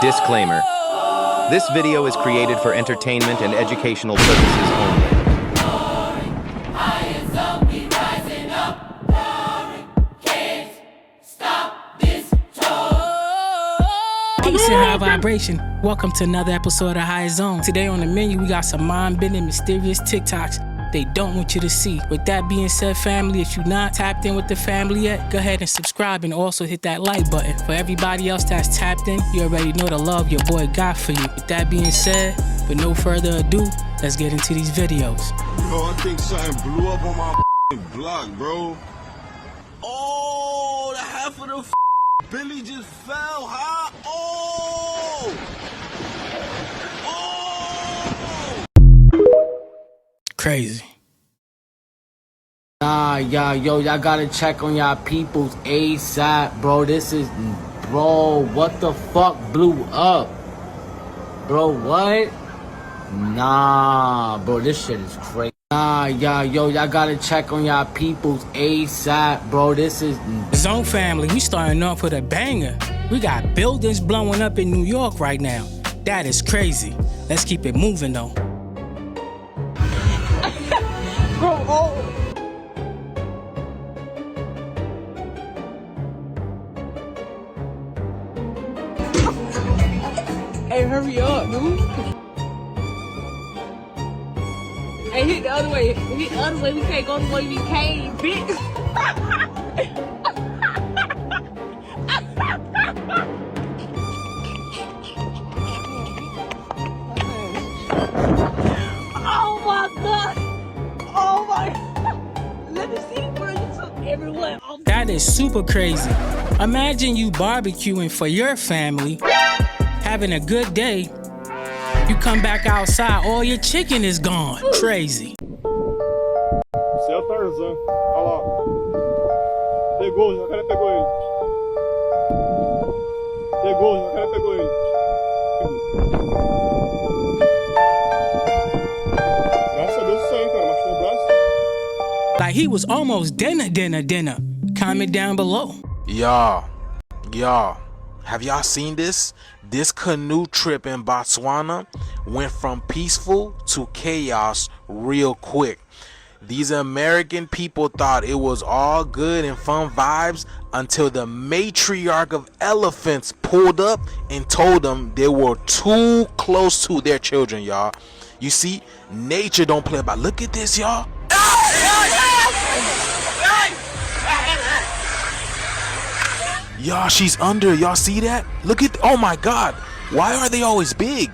Disclaimer. This video is created for entertainment and educational purposes only. Peace and high vibration. Welcome to another episode of High Zone. Today on the menu, we got some mind-bending, mysterious TikToks they don't want you to see. With that being said, family, if you're not tapped in with the family yet, go ahead and subscribe and also hit that like button. For everybody else that's tapped in, you already know the love your boy got for you. With that being said, with no further ado, let's get into these videos. Yo, I think something blew up on my block, bro. Oh, the half of the Billy just fell, huh? Oh! Crazy. Y'all gotta check on y'all peoples ASAP, bro. Bro, what the fuck blew up? Bro, what? Nah, bro, this shit is crazy. Y'all gotta check on y'all peoples ASAP, bro. Zone family, we starting off with a banger. We got buildings blowing up in New York right now. That is crazy. Let's keep it moving though. Bro, oh. Hey, hurry up, dude. Hey, hit the other way. Hit the other way. We can't go the way we came, bitch. Oh my god. Oh my. Let me see where you took everyone. That is super crazy. Imagine you barbecuing for your family, having a good day. You come back outside, all your chicken is gone. Crazy. Você é o Tarzan. Olha lá. Pegou, o jacaré pegou ele. Pegou, o jacaré pegou ele. Graças a Deus isso aí, cara. Machucou o braço. Like he was almost dinner. Comment down below. Y'all, have y'all seen this? This canoe trip in Botswana went from peaceful to chaos real quick. These American people thought it was all good and fun vibes until the matriarch of elephants pulled up and told them they were too close to their children, y'all. You see, nature don't play about. Look at this, y'all. Y'all, she's under. Y'all see that? Look at, oh my God. Why are they always big?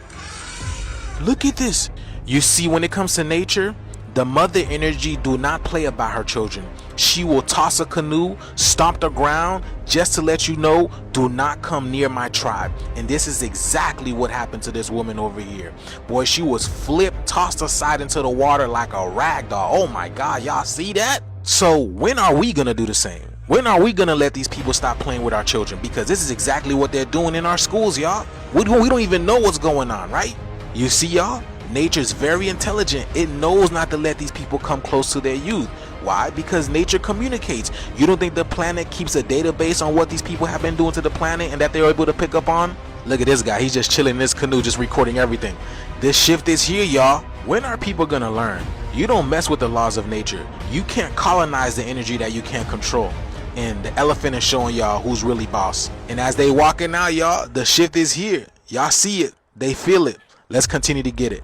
Look at this. You see, when it comes to nature, the mother energy do not play about her children. She will toss a canoe, stomp the ground, just to let you know, do not come near my tribe. And this is exactly what happened to this woman over here. Boy, she was flipped, tossed aside into the water like a rag doll. Oh my God, y'all see that? So when are we gonna do the same? When are we gonna let these people stop playing with our children? Because this is exactly what they're doing in our schools, y'all. We don't even know what's going on, right? You see, y'all? Nature's very intelligent. It knows not to let these people come close to their youth. Why? Because nature communicates. You don't think the planet keeps a database on what these people have been doing to the planet and that they're able to pick up on? Look at this guy. He's just chilling in this canoe, just recording everything. This shift is here, y'all. When are people gonna learn? You don't mess with the laws of nature. You can't colonize the energy that you can't control. And the elephant is showing y'all who's really boss. And as they walking out, y'all, the shift is here. Y'all see it. They feel it. Let's continue to get it.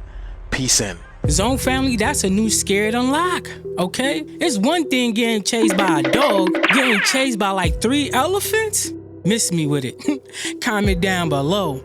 Peace in. Zone family, that's a new scared unlock, okay? It's one thing getting chased by a dog, getting chased by like 3 elephants? Miss me with it. Comment down below.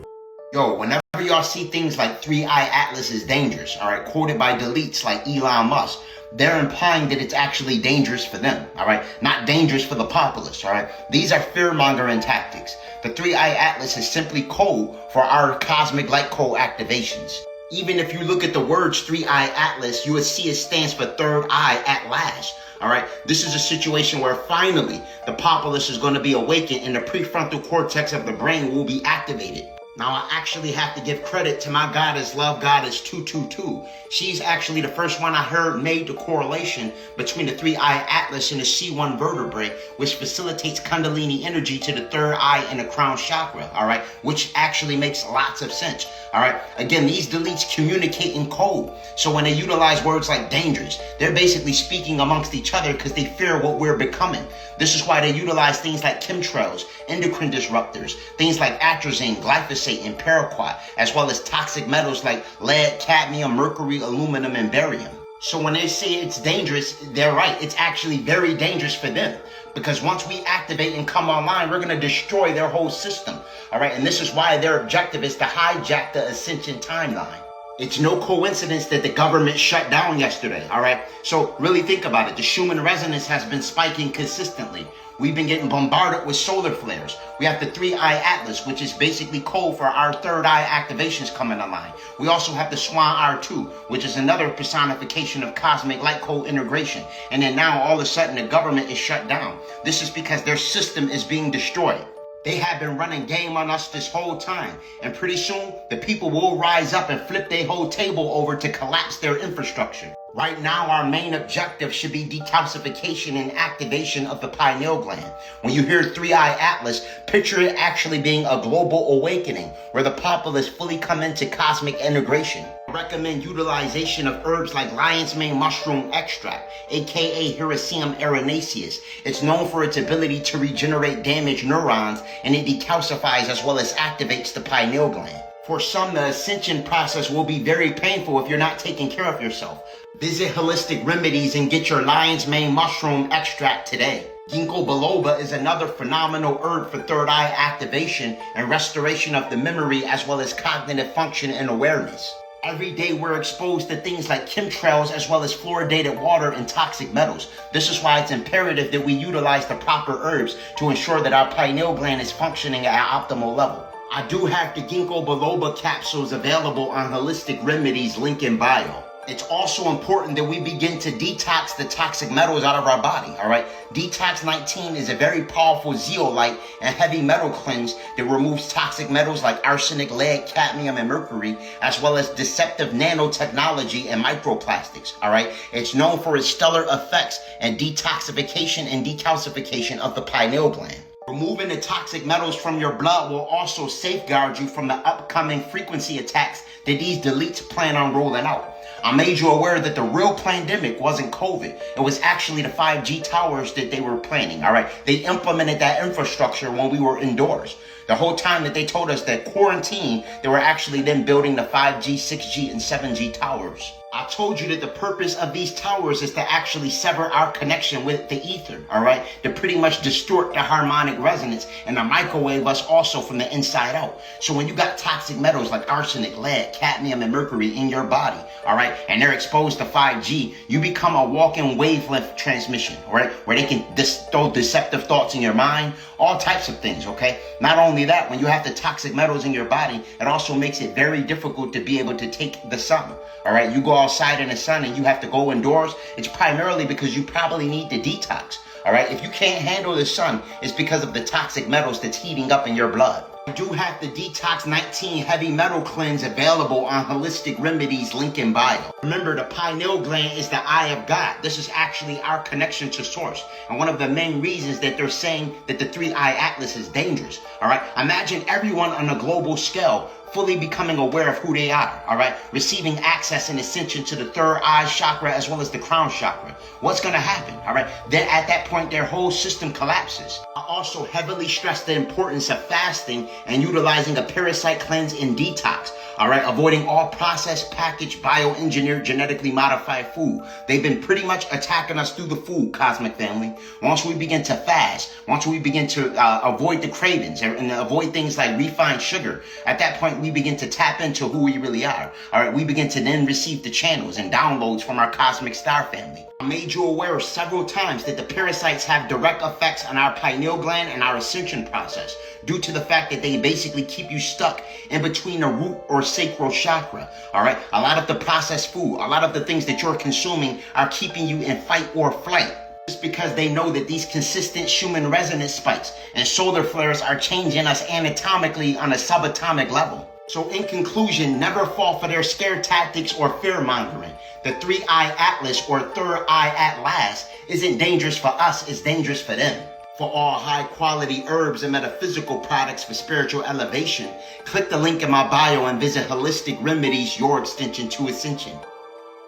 Yo, whenever y'all see things like 3-Eye Atlas is dangerous, all right, quoted by deletes like Elon Musk, they're implying that it's actually dangerous for them, all right? Not dangerous for the populace, all right? These are fear-mongering tactics. The 3-Eye Atlas is simply code for our cosmic light code activations. Even if you look at the words 3-Eye Atlas, you would see it stands for third eye at last. All right, this is a situation where finally the populace is going to be awakened and the prefrontal cortex of the brain will be activated. Now, I actually have to give credit to my goddess, Love Goddess 222. She's actually the first one I heard made the correlation between the 3-eye atlas and the C1 vertebrae, which facilitates Kundalini energy to the 3rd eye and the crown chakra, all right, which actually makes lots of sense, all right. Again, these deletes communicate in code. So when they utilize words like dangerous, they're basically speaking amongst each other because they fear what we're becoming. This is why they utilize things like chemtrails, endocrine disruptors, things like atrazine, glyphosate, and paraquat, as well as toxic metals like lead, cadmium, mercury, aluminum, and barium. So when they say it's dangerous, they're right. It's actually very dangerous for them, because once we activate and come online, we're going to destroy their whole system. All right. And this is why their objective is to hijack the ascension timeline. It's no coincidence that the government shut down yesterday, all right? So really think about it. The Schumann resonance has been spiking consistently. We've been getting bombarded with solar flares. We have the 3-eye atlas, which is basically code for our 3rd eye activations coming online. We also have the Swan R2, which is another personification of cosmic light code integration. And then now all of a sudden the government is shut down. This is because their system is being destroyed. They have been running game on us this whole time. And pretty soon, the people will rise up and flip their whole table over to collapse their infrastructure. Right now, our main objective should be decalcification and activation of the pineal gland. When you hear 3-eye atlas, picture it actually being a global awakening where the populace fully come into cosmic integration. I recommend utilization of herbs like lion's mane mushroom extract, aka Hericium erinaceus. It's known for its ability to regenerate damaged neurons, and it decalcifies as well as activates the pineal gland. For some, the ascension process will be very painful if you're not taking care of yourself. Visit Holistic Remedies and get your lion's mane mushroom extract today. Ginkgo biloba is another phenomenal herb for 3rd eye activation and restoration of the memory as well as cognitive function and awareness. Every day we're exposed to things like chemtrails as well as fluoridated water and toxic metals. This is why it's imperative that we utilize the proper herbs to ensure that our pineal gland is functioning at an optimal level. I do have the Ginkgo biloba capsules available on Holistic Remedies, link in bio. It's also important that we begin to detox the toxic metals out of our body, all right? Detox 19 is a very powerful zeolite and heavy metal cleanse that removes toxic metals like arsenic, lead, cadmium, and mercury, as well as deceptive nanotechnology and microplastics, all right? It's known for its stellar effects and detoxification and decalcification of the pineal gland. Removing the toxic metals from your blood will also safeguard you from the upcoming frequency attacks that these deletes plan on rolling out. I made you aware that the real pandemic wasn't COVID. It was actually the 5G towers that they were planning, all right? They implemented that infrastructure when we were indoors. The whole time that they told us that quarantine, they were actually then building the 5G, 6G, and 7G towers. I told you that the purpose of these towers is to actually sever our connection with the ether, all right? To pretty much distort the harmonic resonance and to microwave us also from the inside out. So when you got toxic metals like arsenic, lead, cadmium, and mercury in your body, all right, and they're exposed to 5G, you become a walking wavelength transmission, all right? Where they can throw deceptive thoughts in your mind, all types of things, okay? Not only that, when you have the toxic metals in your body, it also makes it very difficult to be able to take the sun, all right? You go outside in the sun and you have to go indoors, it's primarily because you probably need to detox, all right? If you can't handle the sun, it's because of the toxic metals that's heating up in your blood. I do have the Detox 19 Heavy Metal Cleanse available on Holistic Remedies, link in bio. Remember, the pineal gland is the eye of God. This is actually our connection to source. And one of the main reasons that they're saying that the 3-eye atlas is dangerous, all right? Imagine everyone on a global scale fully becoming aware of who they are, all right? Receiving access and ascension to the 3rd eye chakra as well as the crown chakra. What's going to happen, all right? Then at that point, their whole system collapses. I also heavily stress the importance of fasting and utilizing a parasite cleanse and detox, all right? Avoiding all processed, packaged, bioengineered, genetically modified food. They've been pretty much attacking us through the food, cosmic family. Once we begin to fast, once we begin to avoid the cravings and avoid things like refined sugar, at that point, we begin to tap into who we really are. All right, we begin to then receive the channels and downloads from our cosmic star family. I made you aware several times that the parasites have direct effects on our pineal gland and our ascension process due to the fact that they basically keep you stuck in between the root or sacral chakra. All right, a lot of the processed food, a lot of the things that you're consuming are keeping you in fight or flight. Just because they know that these consistent Schumann resonance spikes and solar flares are changing us anatomically on a subatomic level. So in conclusion, never fall for their scare tactics or fear mongering. The 3-eye atlas or third eye atlas isn't dangerous for us, it's dangerous for them. For all high quality herbs and metaphysical products for spiritual elevation, click the link in my bio and visit Holistic Remedies, your extension to ascension.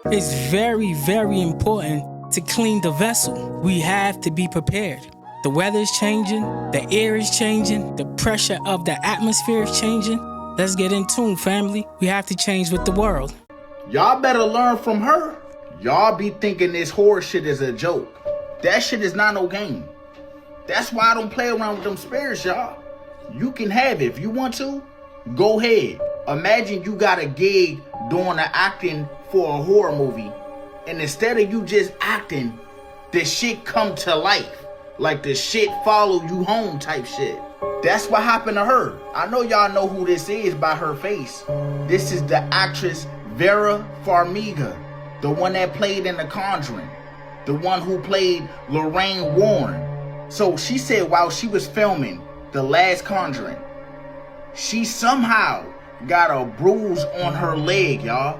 It's very, very important to clean the vessel. We have to be prepared. The weather is changing, the air is changing, the pressure of the atmosphere is changing. Let's get in tune, family. We have to change with the world. Y'all better learn from her. Y'all be thinking this horror shit is a joke. That shit is not no game. That's why I don't play around with them spirits, y'all. You can have it. If you want to, go ahead. Imagine you got a gig doing the acting for a horror movie, and instead of you just acting, the shit come to life. Like the shit follow you home type shit. That's what happened to her. I know y'all know who this is by her face. This is the actress Vera Farmiga, the one that played in The Conjuring, the one who played Lorraine Warren. So she said while she was filming The Last Conjuring, she somehow got a bruise on her leg, y'all.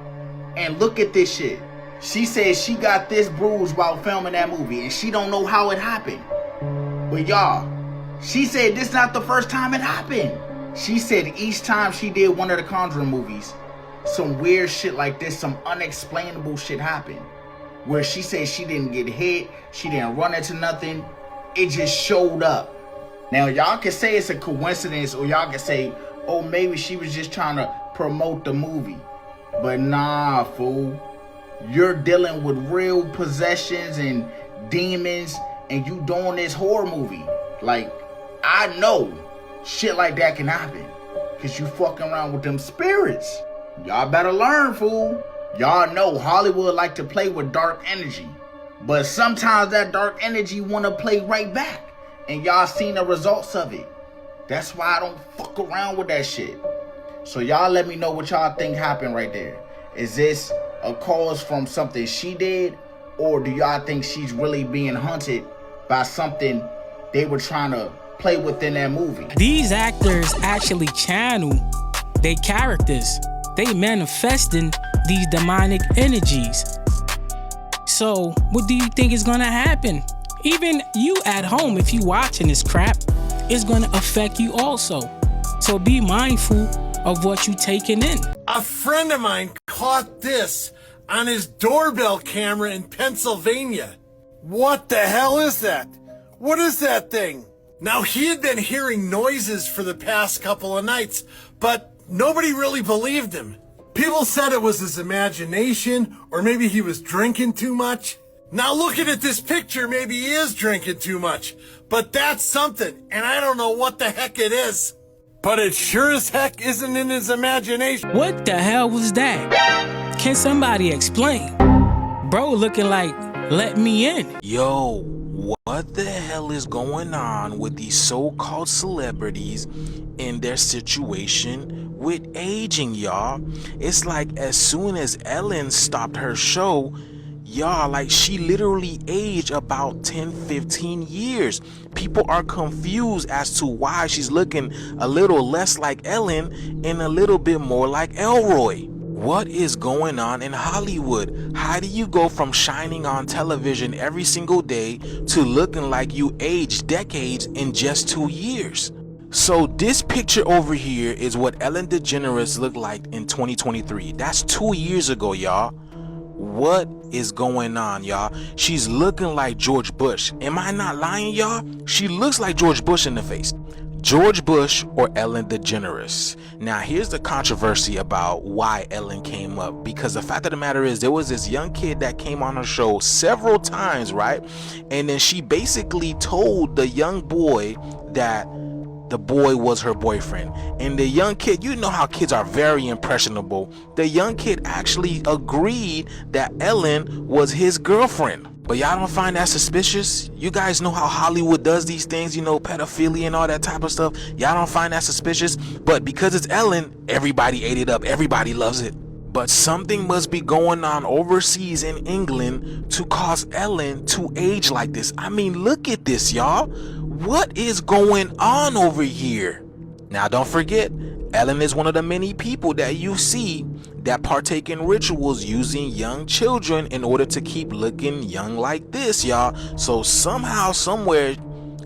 And look at this shit. She said she got this bruise while filming that movie, and she don't know how it happened. But y'all, she said this not the first time it happened. She said each time she did one of the Conjuring movies, some weird shit like this, some unexplainable shit happened. Where she said she didn't get hit, she didn't run into nothing, it just showed up. Now y'all can say it's a coincidence, or y'all can say, oh, maybe she was just trying to promote the movie. But nah, fool. You're dealing with real possessions and demons, and you doing this horror movie. Like, I know shit like that can happen, cause you fucking around with them spirits. Y'all better learn, fool. Y'all know Hollywood like to play with dark energy, but sometimes that dark energy wanna play right back, and y'all seen the results of it. That's why I don't fuck around with that shit. So y'all let me know what y'all think happened right there. Is this a cause from something she did, or do y'all think she's really being hunted by something they were trying to play within that movie? These actors actually channel their characters. They manifesting these demonic energies. So what do you think is gonna happen? Even you at home, if you watching this crap, it's gonna affect you also. So be mindful of what you taking in. A friend of mine caught this on his doorbell camera in Pennsylvania. What the hell is that? What is that thing? Now, he had been hearing noises for the past couple of nights, but nobody really believed him. People said it was his imagination, or maybe he was drinking too much. Now, looking at this picture, maybe he is drinking too much, but that's something, and I don't know what the heck it is. But it sure as heck isn't in his imagination. What the hell was that? Can somebody explain? Bro looking like, let me in. Yo, what the hell is going on with these so-called celebrities in their situation with aging, y'all? It's like as soon as Ellen stopped her show, y'all, like she literally aged about 10-15 years. People are confused as to why she's looking a little less like Ellen and a little bit more like Elroy. What is going on in Hollywood? How do you go from shining on television every single day to looking like you aged decades in just 2 years? So this picture over here is what Ellen DeGeneres looked like in 2023. That's 2 years ago, y'all. What is going on, y'all? She's looking like George Bush. Am I not lying, y'all? She looks like George Bush in the face. George Bush or Ellen DeGeneres. Now, here's the controversy about why Ellen came up, because the fact of the matter is there was this young kid that came on her show several times, right? And then she basically told the young boy that the boy was her boyfriend, and the young kid, you know how kids are very impressionable, the young kid actually agreed that Ellen was his girlfriend. But y'all don't find that suspicious? You guys know how Hollywood does these things, you know, pedophilia and all that type of stuff. Y'all don't find that suspicious? But because it's Ellen, everybody ate it up, everybody loves it. But something must be going on overseas in England to cause Ellen to age like this. I mean, look at this, y'all. What is going on over here? Now, don't forget, Ellen is one of the many people that you see that partake in rituals using young children in order to keep looking young like this, y'all. So somehow, somewhere,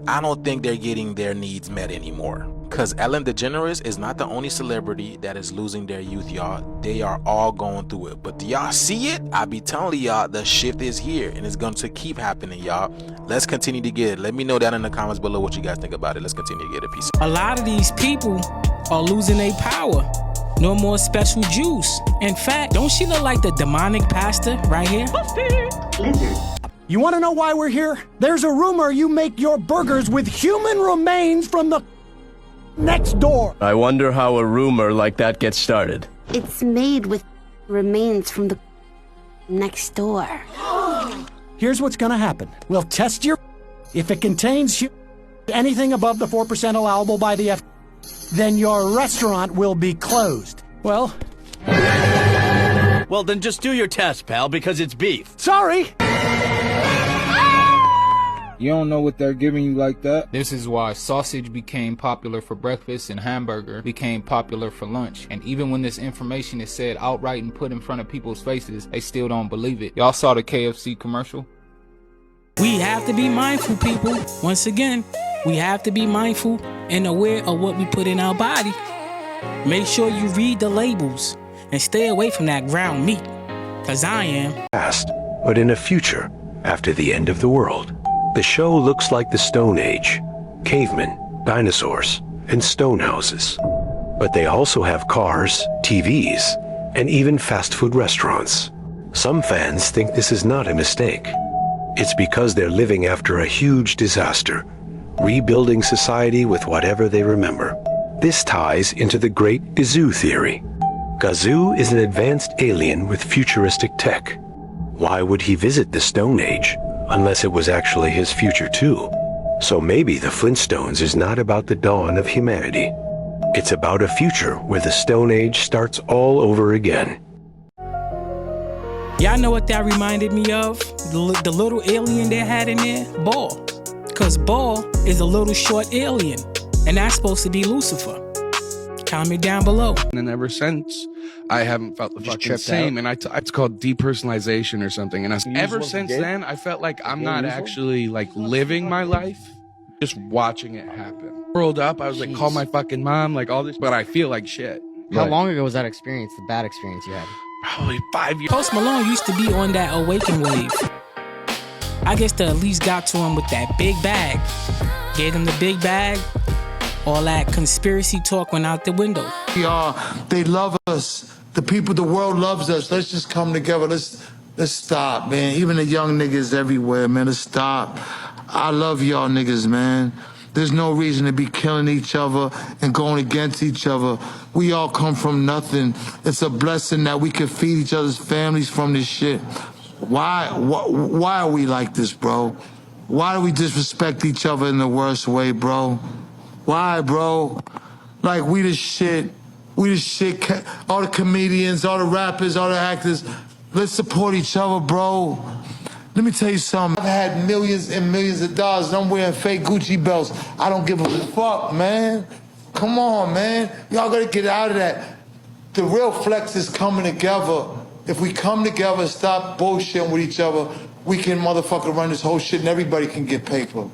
I don't think they're getting their needs met anymore. Because Ellen DeGeneres is not the only celebrity that is losing their youth, y'all. They are all going through it. But do y'all see it? I be telling y'all, the shift is here and it's going to keep happening, y'all. Let's continue to get it. Let me know down in the comments below what you guys think about it. Let's continue to get it. Peace. A lot of these people are losing their power. No more special juice. In fact, don't she look like the demonic pastor right here? You want to know why we're here? There's a rumor you make your burgers with human remains from the next door. I wonder how a rumor like that gets started. It's made with remains from the next door. Here's what's gonna happen. We'll test your... If it contains anything above the 4% allowable by the then your restaurant will be closed. Well, then just do your test, pal, because it's beef. Sorry! You don't know what they're giving you like that? This is why sausage became popular for breakfast and hamburger became popular for lunch. And even when this information is said outright and put in front of people's faces, they still don't believe it. Y'all saw the KFC commercial? We have to be mindful, people. Once again, we have to be mindful and aware of what we put in our body. Make sure you read the labels and stay away from that ground meat, because I am. Past, but in a future after the end of the world. The show looks like the Stone Age, cavemen, dinosaurs, and stone houses. But they also have cars, TVs, and even fast food restaurants. Some fans think this is not a mistake. It's because they're living after a huge disaster, rebuilding society with whatever they remember. This ties into the Great Gazoo theory. Gazoo is an advanced alien with futuristic tech. Why would he visit the Stone Age unless it was actually his future too? So maybe the Flintstones is not about the dawn of humanity. It's about a future where the Stone Age starts all over again. Y'all know what that reminded me of? The little alien they had in there? Ball. Because Ball is a little short alien. And that's supposed to be Lucifer. Comment down below. And then ever since, I haven't felt the fucking same. And it's called depersonalization or something. And ever since then, I felt like I'm not actually like living my life, just watching it happen. Rolled up, I was like, call my fucking mom, like all this, but I feel like shit. How long ago was that experience, the bad experience you had? Probably 5 years. Post Malone used to be on that awaken wave. I guess they at least got to him with that big bag. Gave him the big bag. All that conspiracy talk went out the window. Y'all, they love us. The people, the world loves us. Let's just come together. Let's stop, man. Even the young niggas everywhere, man. Let's stop. I love y'all niggas, man. There's no reason to be killing each other and going against each other. We all come from nothing. It's a blessing that we can feed each other's families from this shit. Why are we like this, bro? Why do we disrespect each other in the worst way, bro? Why, bro? Like, we the shit. All the comedians, all the rappers, all the actors. Let's support each other, bro. Let me tell you something. I've had millions and millions of dollars and I'm wearing fake Gucci belts. I don't give a fuck, man. Come on, man. Y'all gotta get out of that. The real flex is coming together. If we come together, stop bullshitting with each other, we can motherfucker run this whole shit and everybody can get paper.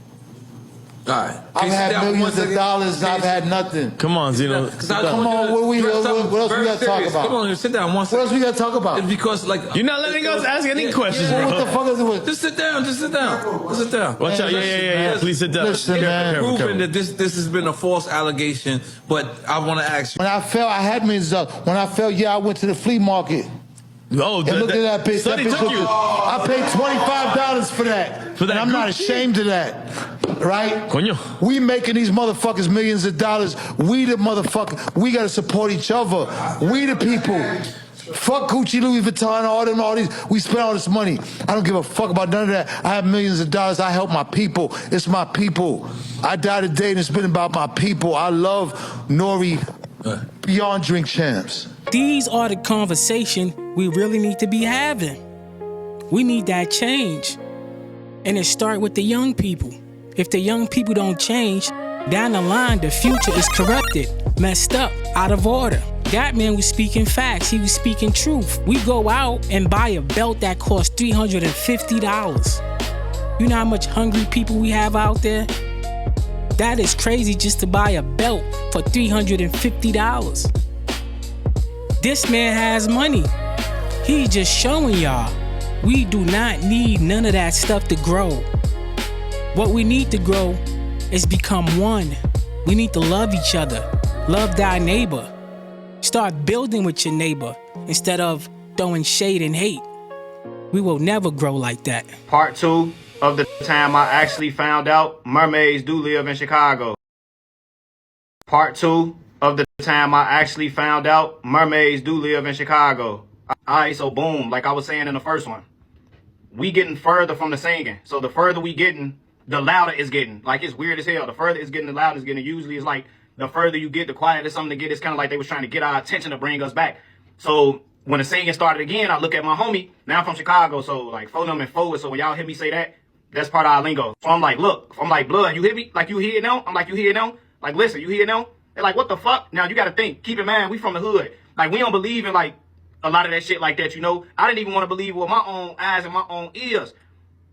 Alright. I've had millions of dollars and I've had nothing. Come on, Zeno. Come on, what else we gotta talk about? Come on, sit down one second. What else we gotta talk about? It's because, like... You're not letting us ask any questions, bro. What the fuck is it? Just sit down, Just sit down. Watch out, yeah. Please sit down. Listen, man. Proven that this has been a false allegation, but I want to ask you. When I fell, I had millions of dollars. When I fell, I went to the flea market. Oh, and look at that bitch. Sonny That bitch took you. I paid $25 for that. And I'm not ashamed of that. Right? Coño. We making these motherfuckers millions of dollars. We the motherfucker. We gotta support each other. We the people. Fuck Gucci, Louis Vuitton, all these. We spend all this money. I don't give a fuck about none of that. I have millions of dollars. I help my people. It's my people. I die today and it's been about my people. I love Nori beyond Drink Champs. These are the conversations we really need to be having. We need that change. And it starts with the young people. If the young people don't change, down the line, the future is corrupted, messed up, out of order. That man was speaking facts. He was speaking truth. We go out and buy a belt that costs $350. You know how much hungry people we have out there? That is crazy just to buy a belt for $350. This man has money. He's just showing y'all. We do not need none of that stuff to grow. What we need to grow is become one. We need to love each other. Love thy neighbor. Start building with your neighbor instead of throwing shade and hate. We will never grow like that. Part 2 of the time I actually found out mermaids do live in Chicago. Part 2 of the time I actually found out mermaids do live in Chicago. Alright, so boom, like I was saying in the first one. We getting further from the singing. So the further we getting, the louder it's getting. Like, it's weird as hell. The further it's getting, the louder it's getting. Usually it's like the further you get, the quieter something to get. It's kind of like they was trying to get our attention to bring us back. So when the singing started again, I look at my homie. Now I'm from Chicago, so like for them and forward. So when y'all hear me say that, that's part of our lingo. So I'm like, look, I'm like, blood, you hear me? Like, you hear it now? I'm like, you hear it now? Like, listen, you hear it now? They're like, what the fuck? Now you got to think. Keep in mind, we from the hood. Like, we don't believe in like a lot of that shit like that, you know? I didn't even want to believe with my own eyes and my own ears.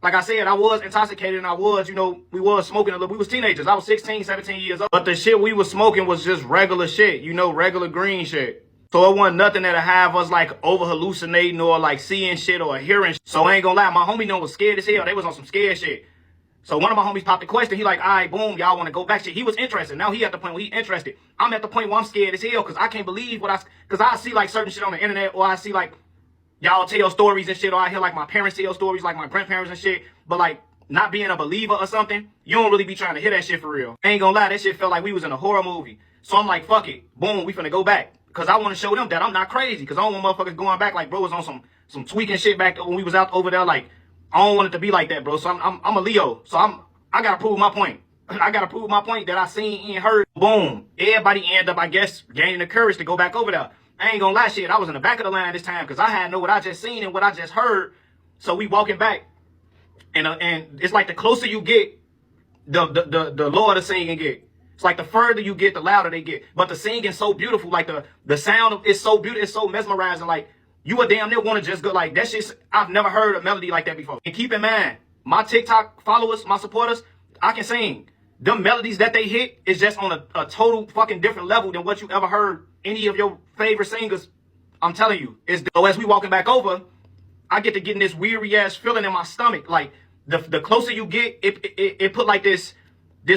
Like I said, I was intoxicated and I was, you know, we was smoking a little. We was teenagers. I was 16, 17 years old. But the shit we was smoking was just regular shit, you know, regular green shit. So it wasn't nothing that'll have us like over hallucinating or like seeing shit or hearing shit. So I ain't gonna lie, my homie was scared as hell. They was on some scared shit. So one of my homies popped the question. He like, all right, boom, y'all want to go back shit. He was interested. Now he at the point where he interested. I'm at the point where I'm scared as hell because I can't believe because I see like certain shit on the internet, or I see like y'all tell stories and shit, or I hear like my parents tell stories, like my grandparents and shit. But like not being a believer or something, you don't really be trying to hear that shit for real. I ain't gonna lie, that shit felt like we was in a horror movie. So I'm like, fuck it, boom, we finna go back. Cause I want to show them that I'm not crazy. Cause I don't want motherfuckers going back like bro was on some tweaking shit back when we was out over there. Like, I don't want it to be like that, bro. So I'm a Leo. So I gotta prove my point. I gotta prove my point that I seen and heard. Boom. Everybody end up, I guess, gaining the courage to go back over there. I ain't gonna lie, shit. I was in the back of the line this time because I had to know what I just seen and what I just heard. So we walking back, and it's like the closer you get, the lower the singing get. It's like the further you get, the louder they get. But the singing's so beautiful. Like the sound is so beautiful. It's so mesmerizing. Like, you would damn near want to just go like that shit. I've never heard a melody like that before. And keep in mind, my TikTok followers, my supporters, I can sing. Them melodies that they hit is just on a total fucking different level than what you ever heard any of your favorite singers. I'm telling you. So as we walking back over, I get to getting this weary ass feeling in my stomach. Like the closer you get, it put like this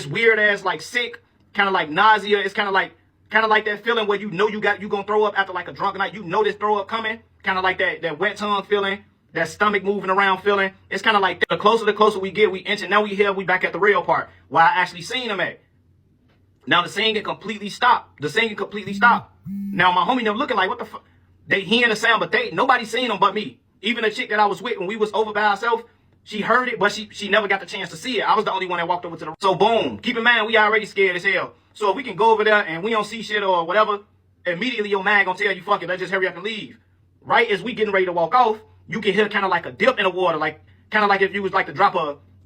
weird ass like sick, kind of like nausea. It's kind of like that feeling where you know you gonna throw up after like a drunk night. You know this throw up coming. Kind of like that wet tongue feeling, that stomach moving around feeling. It's kind of like the closer we get, we inch. Now we back at the real part where I actually seen them at. Now the singing completely stopped. Now my homie them looking like, what the fuck? They hearing the sound, but nobody seen them but me. Even the chick that I was with when we was over by ourselves, she heard it, but she never got the chance to see it. I was the only one that walked over to the. So boom. Keep in mind, we already scared as hell. So if we can go over there and we don't see shit or whatever, immediately your man gonna tell you, fuck it, let's just hurry up and leave. Right as we getting ready to walk off, you can hear kind of like a dip in the water, like kind of like if you was like to drop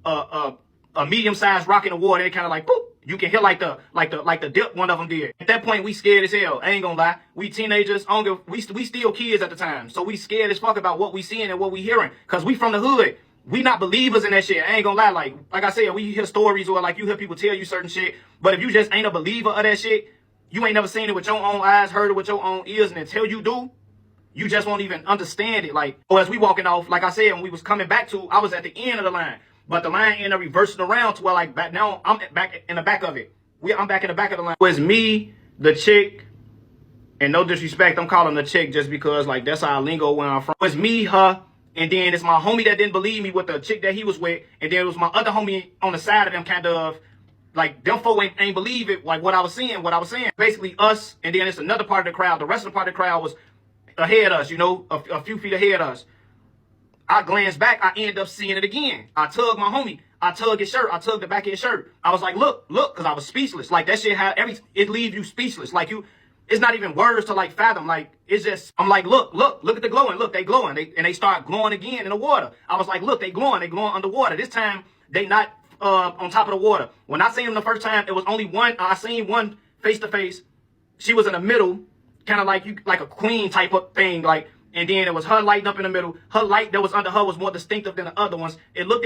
a medium-sized rock in the water, it kind of like boop. You can hear like the dip one of them did. At that point, we scared as hell. I ain't gonna lie. We teenagers, we still kids at the time, so we scared as fuck about what we seeing and what we hearing, cause we from the hood. We not believers in that shit. I ain't gonna lie. Like I said, we hear stories or like you hear people tell you certain shit, but if you just ain't a believer of that shit, you ain't never seen it with your own eyes, heard it with your own ears, and until you do, you just won't even understand it. Like, or as we walking off, like I said, when we was coming back to, I was at the end of the line, but the line ended up reversing around to where like back now I'm back in the back of it. I'm back in the back of the line. It was me, the chick, and no disrespect, I'm calling the chick just because like that's our lingo where I'm from. It was me, her, and then it's my homie that didn't believe me with the chick that he was with, and then it was my other homie on the side of them, kind of like them folk ain't believe it, like what I was saying. Basically us, and then it's another part of the crowd. The rest of the part of the crowd was ahead of us, you know, a few feet ahead of us. I glanced back, I ended up seeing it again. I tugged my homie, I tugged his shirt, I tugged the back of his shirt. I was like, look, because I was speechless. Like that shit it leaves you speechless. Like it's not even words to like fathom. Like, it's just, I'm like, look at the glowing. Look, they glowing. They start glowing again in the water. I was like, look, they glowing underwater. This time, they not on top of the water. When I seen them the first time, it was only one. I seen one face to face. She was in the middle, kind of like a queen type of thing, like. And then it was her lighting up in the middle. Her light that was under her was more distinctive than the other ones. It looked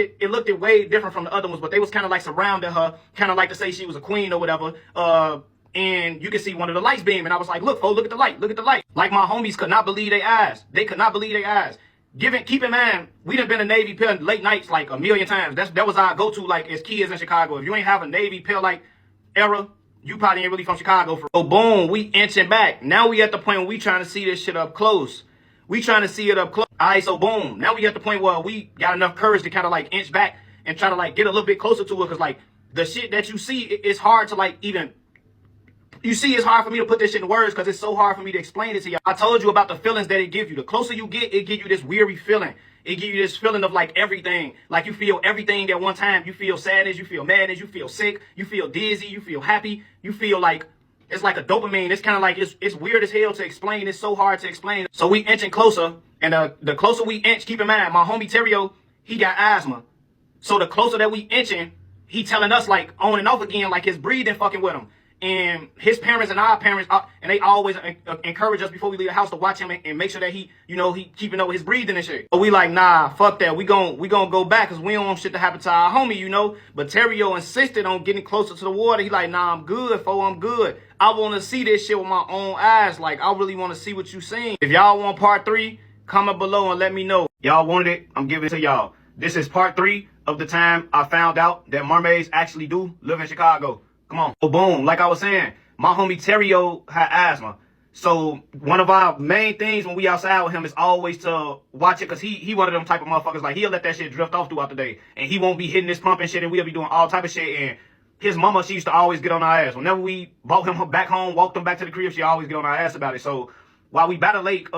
at way different from the other ones, but they was kind of like surrounding her, kind of like to say she was a queen or whatever. And you can see one of the lights beam, and I was like, look, look at the light, look at the light. Like, my homies could not believe their eyes. They could not believe their eyes. Keep in mind, we done been a Navy pill late nights like a million times. That was our go-to, like, as kids in Chicago. If you ain't have a Navy pill like era, you probably ain't really from Chicago. So boom, we inching back. Now we at the point where we trying to see this shit up close. We trying to see it up close. All right, so boom. Now we at the point where we got enough courage to kind of like inch back and try to like get a little bit closer to it. Cause like the shit that you see, it's hard to like even, you see, it's hard for me to put this shit in words because it's so hard for me to explain it to you. I told you about the feelings that it gives you. The closer you get, it gives you this weary feeling. It gives you this feeling of like everything. Like you feel everything at one time. You feel sadness, you feel madness, you feel sick, you feel dizzy, you feel happy, you feel like, it's like a dopamine. It's kind of like, it's weird as hell to explain. It's so hard to explain. So we inching closer. And the closer we inch, keep in mind, my homie Terrio, he got asthma. So the closer that we inching, he telling us like on and off again, like his breathing fucking with him. And his parents and our parents, and they always encourage us before we leave the house to watch him and make sure that he keeping up with his breathing and shit. But we like, nah, fuck that. We gon' go back because we don't want shit to happen to our homie, But Terrio insisted on getting closer to the water. He like, nah, I'm good, fo, I'm good. I want to see this shit with my own eyes. Like, I really want to see what you seen. If y'all want part 3, comment below and let me know. Y'all wanted it, I'm giving it to y'all. This is part 3 of the time I found out that mermaids actually do live in Chicago. Come on. So boom, like I was saying, my homie Terrio had asthma. So one of our main things when we outside with him is always to watch it, because he one of them type of motherfuckers, like he'll let that shit drift off throughout the day. And he won't be hitting his pump and shit, and we'll be doing all type of shit. And his mama, she used to always get on our ass. Whenever we brought him back home, walked him back to the crib, she always get on our ass about it. So while we battle Lake,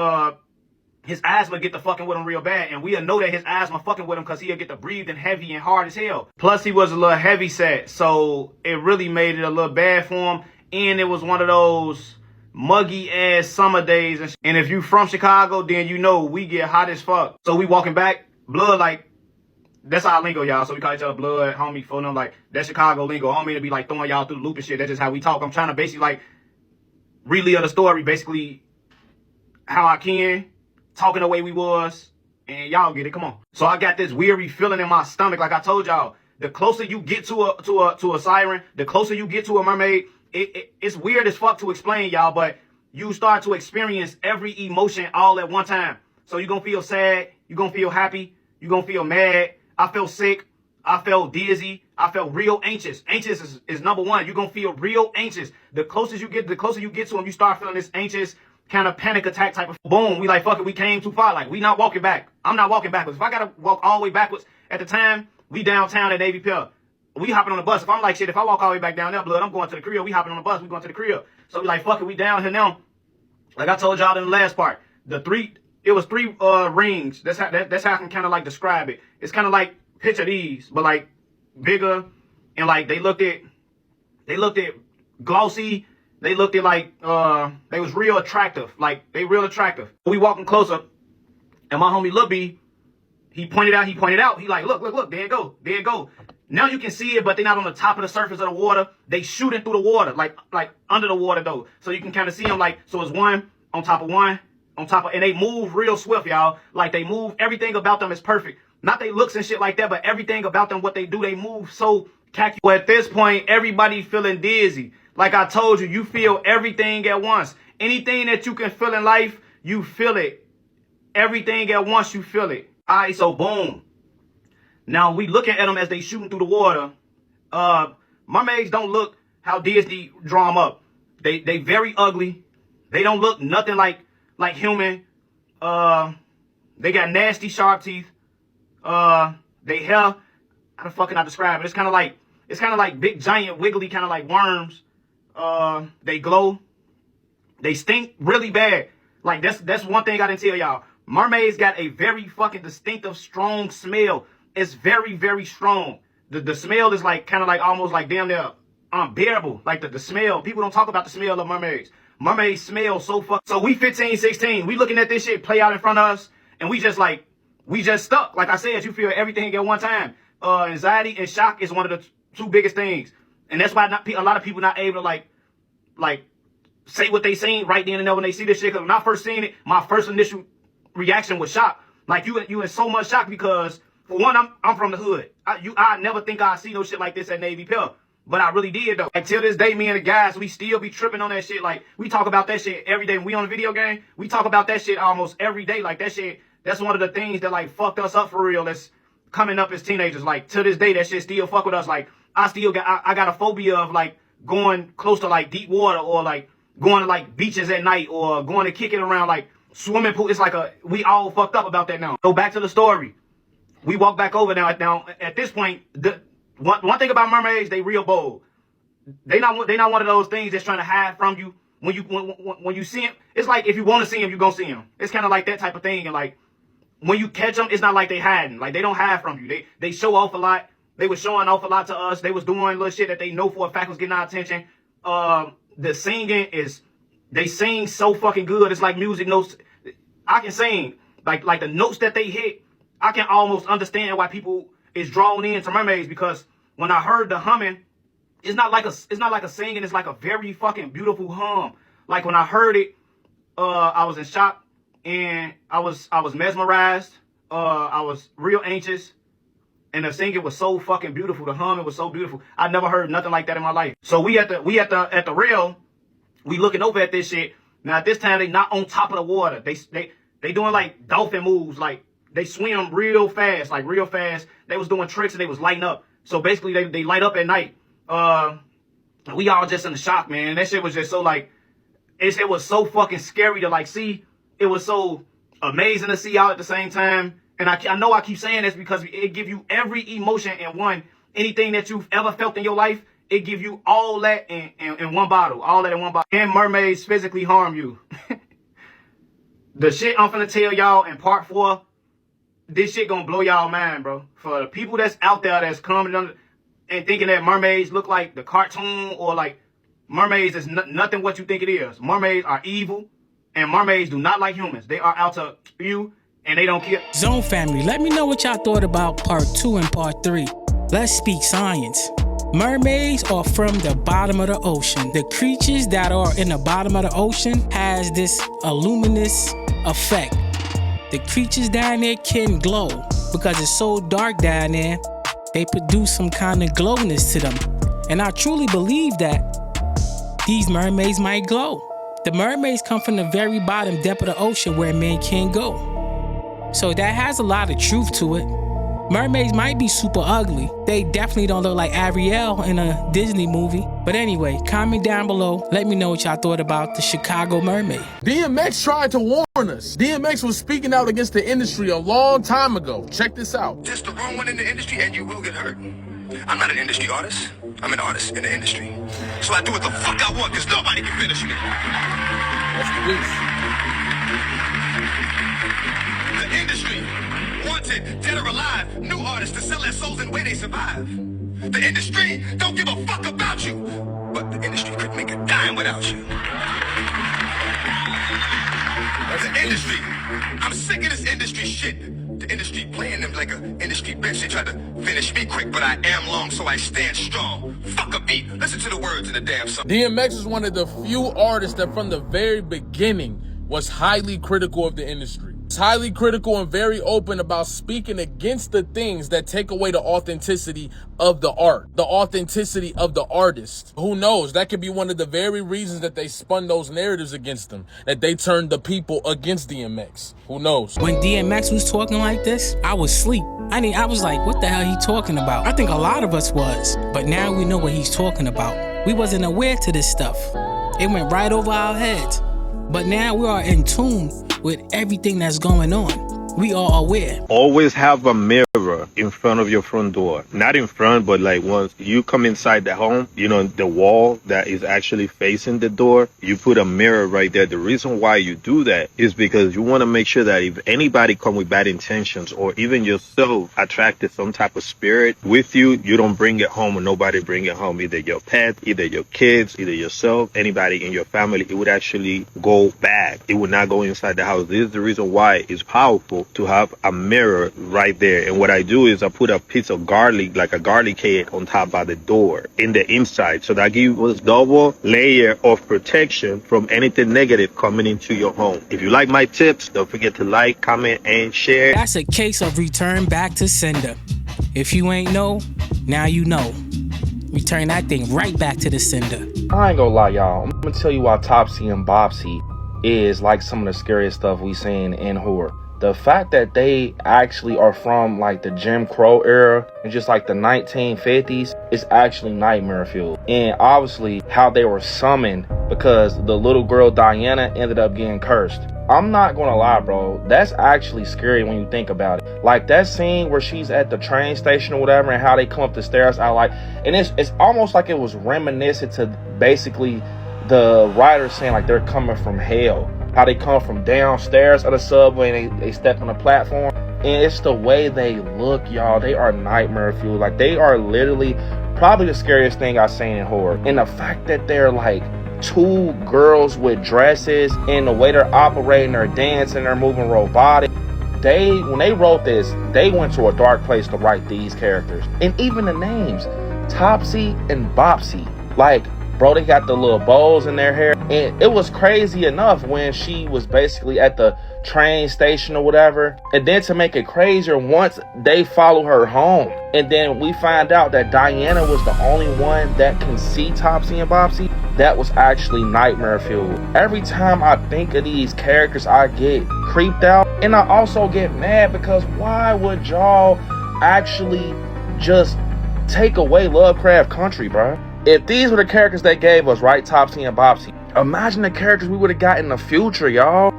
his asthma get to fucking with him real bad, and we'll know that his asthma fucking with him because he'll get to breathing heavy and hard as hell. Plus, he was a little heavy set, so it really made it a little bad for him, and it was one of those muggy-ass summer days. And if you from Chicago, then you know we get hot as fuck. So we walking back, blood like, that's our lingo, y'all. So we call each other blood, homie, phone them, like, that's Chicago lingo. I don't mean to be like throwing y'all through the loop and shit. That's just how we talk. I'm trying to basically like relive the story, basically how I can. Talking the way we was, and y'all get it. Come on. So I got this weary feeling in my stomach. Like I told y'all, the closer you get to a siren, the closer you get to a mermaid, it's weird as fuck to explain, y'all, but you start to experience every emotion all at one time. So you're gonna feel sad, you're gonna feel happy, you're gonna feel mad. I felt sick, I felt dizzy, I felt real anxious. Anxious is number one. You're gonna feel real anxious. The closer you get to them, you start feeling this anxious kind of panic attack type of boom. We like, fuck it, we came too far. Like, we not walking back. I'm not walking backwards. If I gotta walk all the way backwards, at the time, we downtown at Navy Pier. We hopping on the bus. If I'm like, shit, if I walk all the way back down there, blood, I'm going to the crib. We hopping on the bus, we going to the crib. So we like, fuck it, we down here now. Like I told y'all in the last part, it was three rings. That's how I can kind of like describe it. It's kind of like, picture these, but like bigger, and like they looked at glossy. They looked at like, they was real attractive. Like, they real attractive. We walking closer, and my homie Lil B, he pointed out, he like, look, there it go. Now you can see it, but they're not on the top of the surface of the water. They shooting through the water, like under the water though. So you can kind of see them like, so it's one, on top of, and they move real swift, y'all. Like they move, everything about them is perfect. Not they looks and shit like that, but everything about them, what they do, they move so tacky. But at this point, everybody feeling dizzy. Like I told you, you feel everything at once. Anything that you can feel in life, you feel it. Everything at once, you feel it. All right, so boom. Now we looking at them as they shooting through the water. Mermaids don't look how Disney draw them up. They very ugly. They don't look nothing like human. They got nasty sharp teeth. They hair, how the fuck can I describe it? It's kind of like big giant wiggly kind of like worms. They glow. They stink really bad. Like that's one thing I didn't tell y'all. Mermaids got a very fucking distinctive, strong smell. It's very, very strong. The smell is like kind of like almost like damn near unbearable. Like the smell. People don't talk about the smell of mermaids. Mermaids smell so fuck. So we 15, 16. We looking at this shit play out in front of us, and we just stuck. Like I said, you feel everything at one time. Anxiety and shock is one of the two biggest things, and that's why a lot of people not able to like say what they seen right then and there when they see this shit. Cause when I first seen it, my first initial reaction was shock. Like you in so much shock because for one, I'm from the hood. I never think I'd see no shit like this at Navy Pier. But I really did though. Like till this day, me and the guys, we still be tripping on that shit. Like we talk about that shit every day. When we on a video game, we talk about that shit almost every day. Like that shit, that's one of the things that like fucked us up for real. That's coming up as teenagers. Like to this day, that shit still fuck with us. Like I got a phobia of like going close to like deep water or like going to like beaches at night or going to kick it around like swimming pool. It's like we all fucked up about that now. So back to the story. We walk back over now. Now at this point, one thing about mermaids, they real bold. They not one of those things that's trying to hide from you. When you see them, it's like if you want to see them, you gonna see them. It's kind of like that type of thing. And like when you catch them, it's not like they hiding. Like they don't hide from you. They show off a lot. They was showing off a lot to us. They was doing little shit that they know for a fact was getting our attention. The singing they sing so fucking good. It's like music notes. I can sing like the notes that they hit. I can almost understand why people is drawn into mermaids because when I heard the humming, it's not like a singing. It's like a very fucking beautiful hum. Like when I heard it, I was in shock and I was mesmerized. I was real anxious, and the singing was so fucking beautiful. The humming was so beautiful. I never heard nothing like that in my life. So we at the rail, we looking over at this shit. Now at this time they not on top of the water. They doing like dolphin moves. Like they swim real fast. They was doing tricks and they was lighting up. So basically they light up at night. We all just in the shock, man. That shit was just so like, it was so fucking scary to like see. It was so amazing to see all at the same time. And I know I keep saying this because it give you every emotion in one. Anything that you've ever felt in your life, it give you all that in one bottle. All that in one bottle. And mermaids physically harm you. The shit I'm finna tell y'all in part 4, this shit gonna blow y'all mind, bro. For the people that's out there that's coming under and thinking that mermaids look like the cartoon or like mermaids is nothing what you think it is. Mermaids are evil and mermaids do not like humans. They are out to you and they don't care. Zone family, let me know what y'all thought about part 2 and part 3. Let's speak science. Mermaids are from the bottom of the ocean. The creatures that are in the bottom of the ocean has this luminous effect. The creatures down there can glow because it's so dark down there. They produce some kind of glowness to them. And I truly believe that these mermaids might glow. The mermaids come from the very bottom depth of the ocean where men can't go. So that has a lot of truth to it. Mermaids might be super ugly. They definitely don't look like Ariel in a Disney movie. But anyway, comment down below. Let me know what y'all thought about the Chicago mermaid. DMX tried to warn us. DMX was speaking out against the industry a long time ago. Check this out. Just the wrong one in the industry and you will get hurt. I'm not an industry artist. I'm an artist in the industry. So I do what the fuck I want because nobody can finish me. That's the least. The industry wanted, dead or alive, new artists to sell their souls in the way they survive. The industry don't give a fuck about you, but the industry could make a dime without you. The industry, I'm sick of this industry shit. The industry playing them like an industry bitch. They tried to finish me quick, but I am long, so I stand strong. Fuck a beat. Listen to the words in the damn song. DMX is one of the few artists that from the very beginning was highly critical of the industry. He's highly critical and very open about speaking against the things that take away the authenticity of the art, the authenticity of the artist. Who knows? That could be one of the very reasons that they spun those narratives against them, that they turned the people against DMX. Who knows? When DMX was talking like this, I was asleep. I was like, what the hell he talking about? I think a lot of us was, but now we know what he's talking about. We wasn't aware to this stuff. It went right over our heads. But now we are in tune with everything that's going on. We are aware. Always have a mirror mirror in front of your front door. Not in front, but like once you come inside the home, you know, the wall that is actually facing the door, you put a mirror right there. The reason why you do that is because you want to make sure that if anybody come with bad intentions or even yourself attracted some type of spirit with you, you don't bring it home or nobody bring it home. Either your pet, either your kids, either yourself, anybody in your family, it would actually go back. It would not go inside the house. This is the reason why it's powerful to have a mirror right there. And what I do is I put a piece of garlic, like a garlic head, on top of the door in the inside. So that gives us double layer of protection from anything negative coming into your home. If you like my tips, don't forget to like, comment, and share. That's a case of return back to sender. If you ain't know, now you know. Return that thing right back to the sender. I ain't gonna lie, y'all. I'm gonna tell you why Topsy and Bopsy is like some of the scariest stuff we seen in horror. The fact that they actually are from like the Jim Crow era and just like the 1950s is actually nightmare fuel. And obviously how they were summoned because the little girl Diana ended up getting cursed. I'm not gonna lie, bro. That's actually scary when you think about it. Like that scene where she's at the train station or whatever and how they come up the stairs, and it's almost like it was reminiscent to basically the writer saying like they're coming from hell. How they come from downstairs of the subway and they step on the platform. And it's the way they look, y'all. They are nightmare fuel. Like they are literally probably the scariest thing I've seen in horror. And the fact that they're like two girls with dresses and the way they're operating, they're dancing, they're moving robotic. When they wrote this, they went to a dark place to write these characters. And even the names, Topsy and Bopsy. Like, bro, they got the little bows in their hair. And it was crazy enough when she was basically at the train station or whatever. And then to make it crazier, once they follow her home. And then we find out that Diana was the only one that can see Topsy and Bopsy. That was actually nightmare fuel. Every time I think of these characters, I get creeped out. And I also get mad because why would y'all actually just take away Lovecraft Country, bro? If these were the characters they gave us, right, Topsy and Bopsy, imagine the characters we would have got in the future, y'all.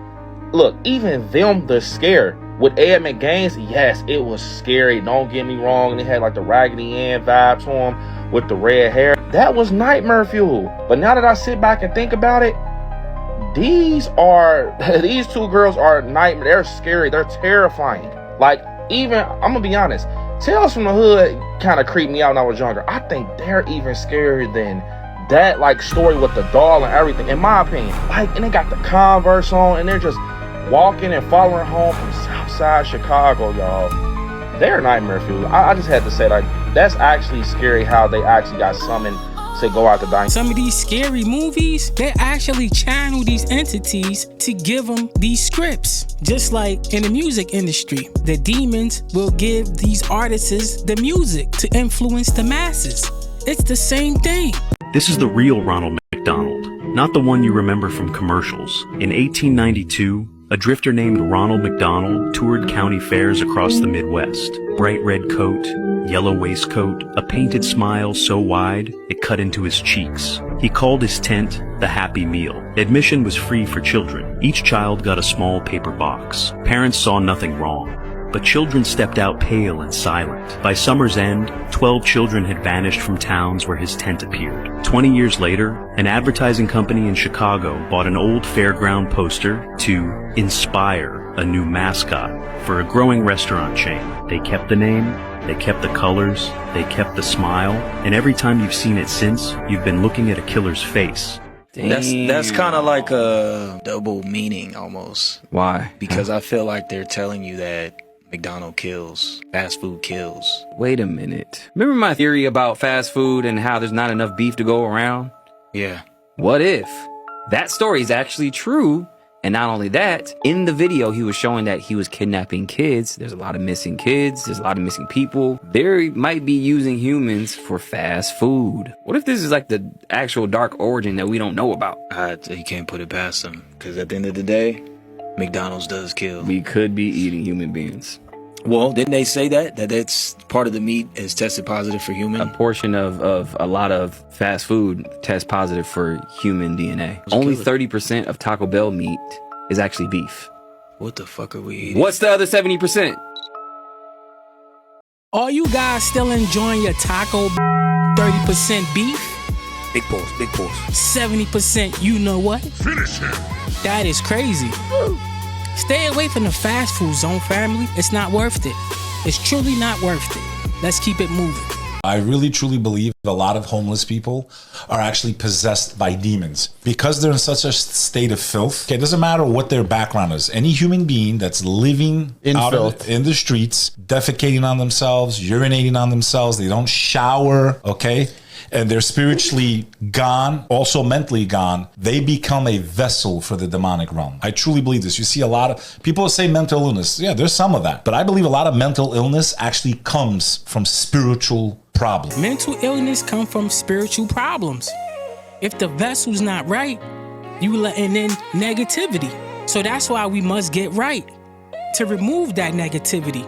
Look, even them, the scare with Ed McGaines, yes, it was scary. Don't get me wrong. And it had like the Raggedy Ann vibe to him with the red hair. That was nightmare fuel. But now that I sit back and think about it, these two girls are nightmare. They're scary. They're terrifying. Like, even, I'm gonna be honest, Tales from the Hood kind of creeped me out when I was younger. I think they're even scarier than that, like, story with the doll and everything, in my opinion. Like, and they got the Converse on, and they're just walking and following home from Southside Chicago, y'all. They're nightmare fuel. I just had to say, like, that's actually scary how they actually got summoned to go out the diner. Some of these scary movies, they actually channel these entities to give them these scripts. Just like in the music industry, the demons will give these artists the music to influence the masses. It's the same thing. This is the real Ronald McDonald, not the one you remember from commercials. In 1892, a drifter named Ronald McDonald toured county fairs across the Midwest. Bright red coat, yellow waistcoat, a painted smile so wide it cut into his cheeks. He called his tent the Happy Meal. Admission was free for children. Each child got a small paper box. Parents saw nothing wrong, but children stepped out pale and silent. By summer's end, 12 children had vanished from towns where his tent appeared. 20 years later, an advertising company in Chicago bought an old fairground poster to inspire a new mascot for a growing restaurant chain. They kept the name, they kept the colors, they kept the smile, and every time you've seen it since, you've been looking at a killer's face. That's kind of like a double meaning almost. Why? Because I feel like they're telling you that McDonald's kills, fast food kills. Wait a minute. Remember my theory about fast food and how there's not enough beef to go around? Yeah. What if that story is actually true? And not only that, in the video, he was showing that he was kidnapping kids. There's a lot of missing kids. There's a lot of missing people. They might be using humans for fast food. What if this is like the actual dark origin that we don't know about? You can't put it past them. Because at the end of the day, McDonald's does kill. We could be eating human beings. Well, didn't they say that that's part of the meat is tested positive for human? A portion of a lot of fast food tests positive for human DNA. Only 30% of Taco Bell meat is actually beef. What the fuck are we eating? What's the other 70%? Are you guys still enjoying your taco 30% beef? Big balls, big balls. 70% you know what? Finish him. That is crazy. Stay away from the fast food zone, family. It's not worth it. It's truly not worth it. Let's keep it moving. I really truly believe a lot of homeless people are actually possessed by demons because they're in such a state of filth. Okay, it doesn't matter what their background is. Any human being that's living in the streets, defecating on themselves, urinating on themselves, they don't shower, okay? And they're spiritually gone, also mentally gone, they become a vessel for the demonic realm. I truly believe this. You see a lot of people say mental illness. Yeah, there's some of that. But I believe a lot of mental illness actually comes from spiritual problems. Mental illness comes from spiritual problems. If the vessel's not right, you letting in negativity. So that's why we must get right to remove that negativity.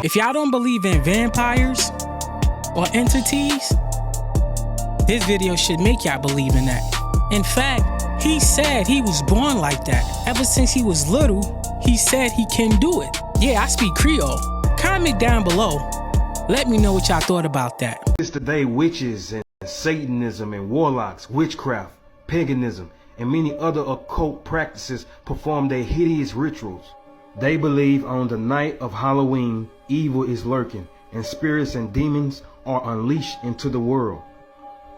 If y'all don't believe in vampires or entities, this video should make y'all believe in that. In fact, he said he was born like that. Ever since he was little, he said he can do it. Yeah, I speak Creole. Comment down below. Let me know what y'all thought about that. It's today witches and Satanism and warlocks, witchcraft, paganism, and many other occult practices perform their hideous rituals. They believe on the night of Halloween, evil is lurking, and spirits and demons are unleashed into the world.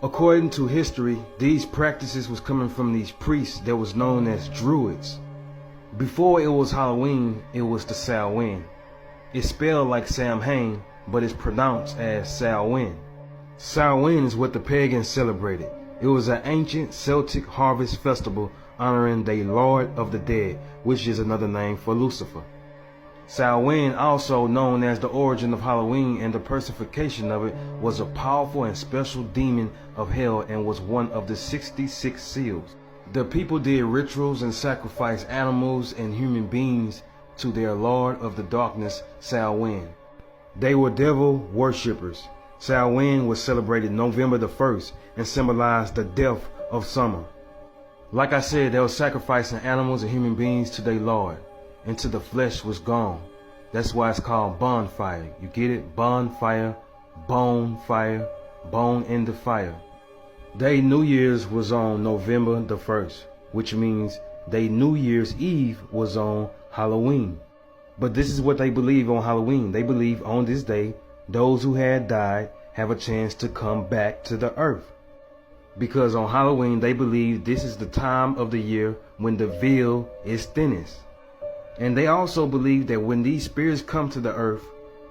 According to history, these practices was coming from these priests that was known as Druids. Before it was Halloween, it was the Samhain. It's spelled like Samhain, but it's pronounced as Samhain. Samhain is what the pagans celebrated. It was an ancient Celtic harvest festival honoring the Lord of the Dead, which is another name for Lucifer. Samhain, also known as the origin of Halloween and the personification of it, was a powerful and special demon of hell and was one of the 66 seals. The people did rituals and sacrificed animals and human beings to their Lord of the Darkness, Samhain. They were devil worshippers. Samhain was celebrated November the 1st and symbolized the death of summer. Like I said, they were sacrificing animals and human beings to their Lord, until the flesh was gone. That's why it's called bonfire. You get it? Bonfire, bone fire, bone in the fire. Their New Year's was on November the 1st, which means their New Year's Eve was on Halloween. But this is what they believe on Halloween. They believe on this day, those who had died have a chance to come back to the earth. Because on Halloween, they believe this is the time of the year when the veil is thinnest. And they also believe that when these spirits come to the earth,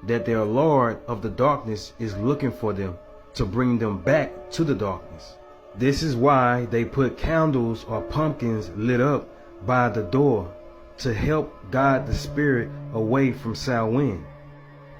that their Lord of the darkness is looking for them to bring them back to the darkness. This is why they put candles or pumpkins lit up by the door to help guide the spirit away from Samhain.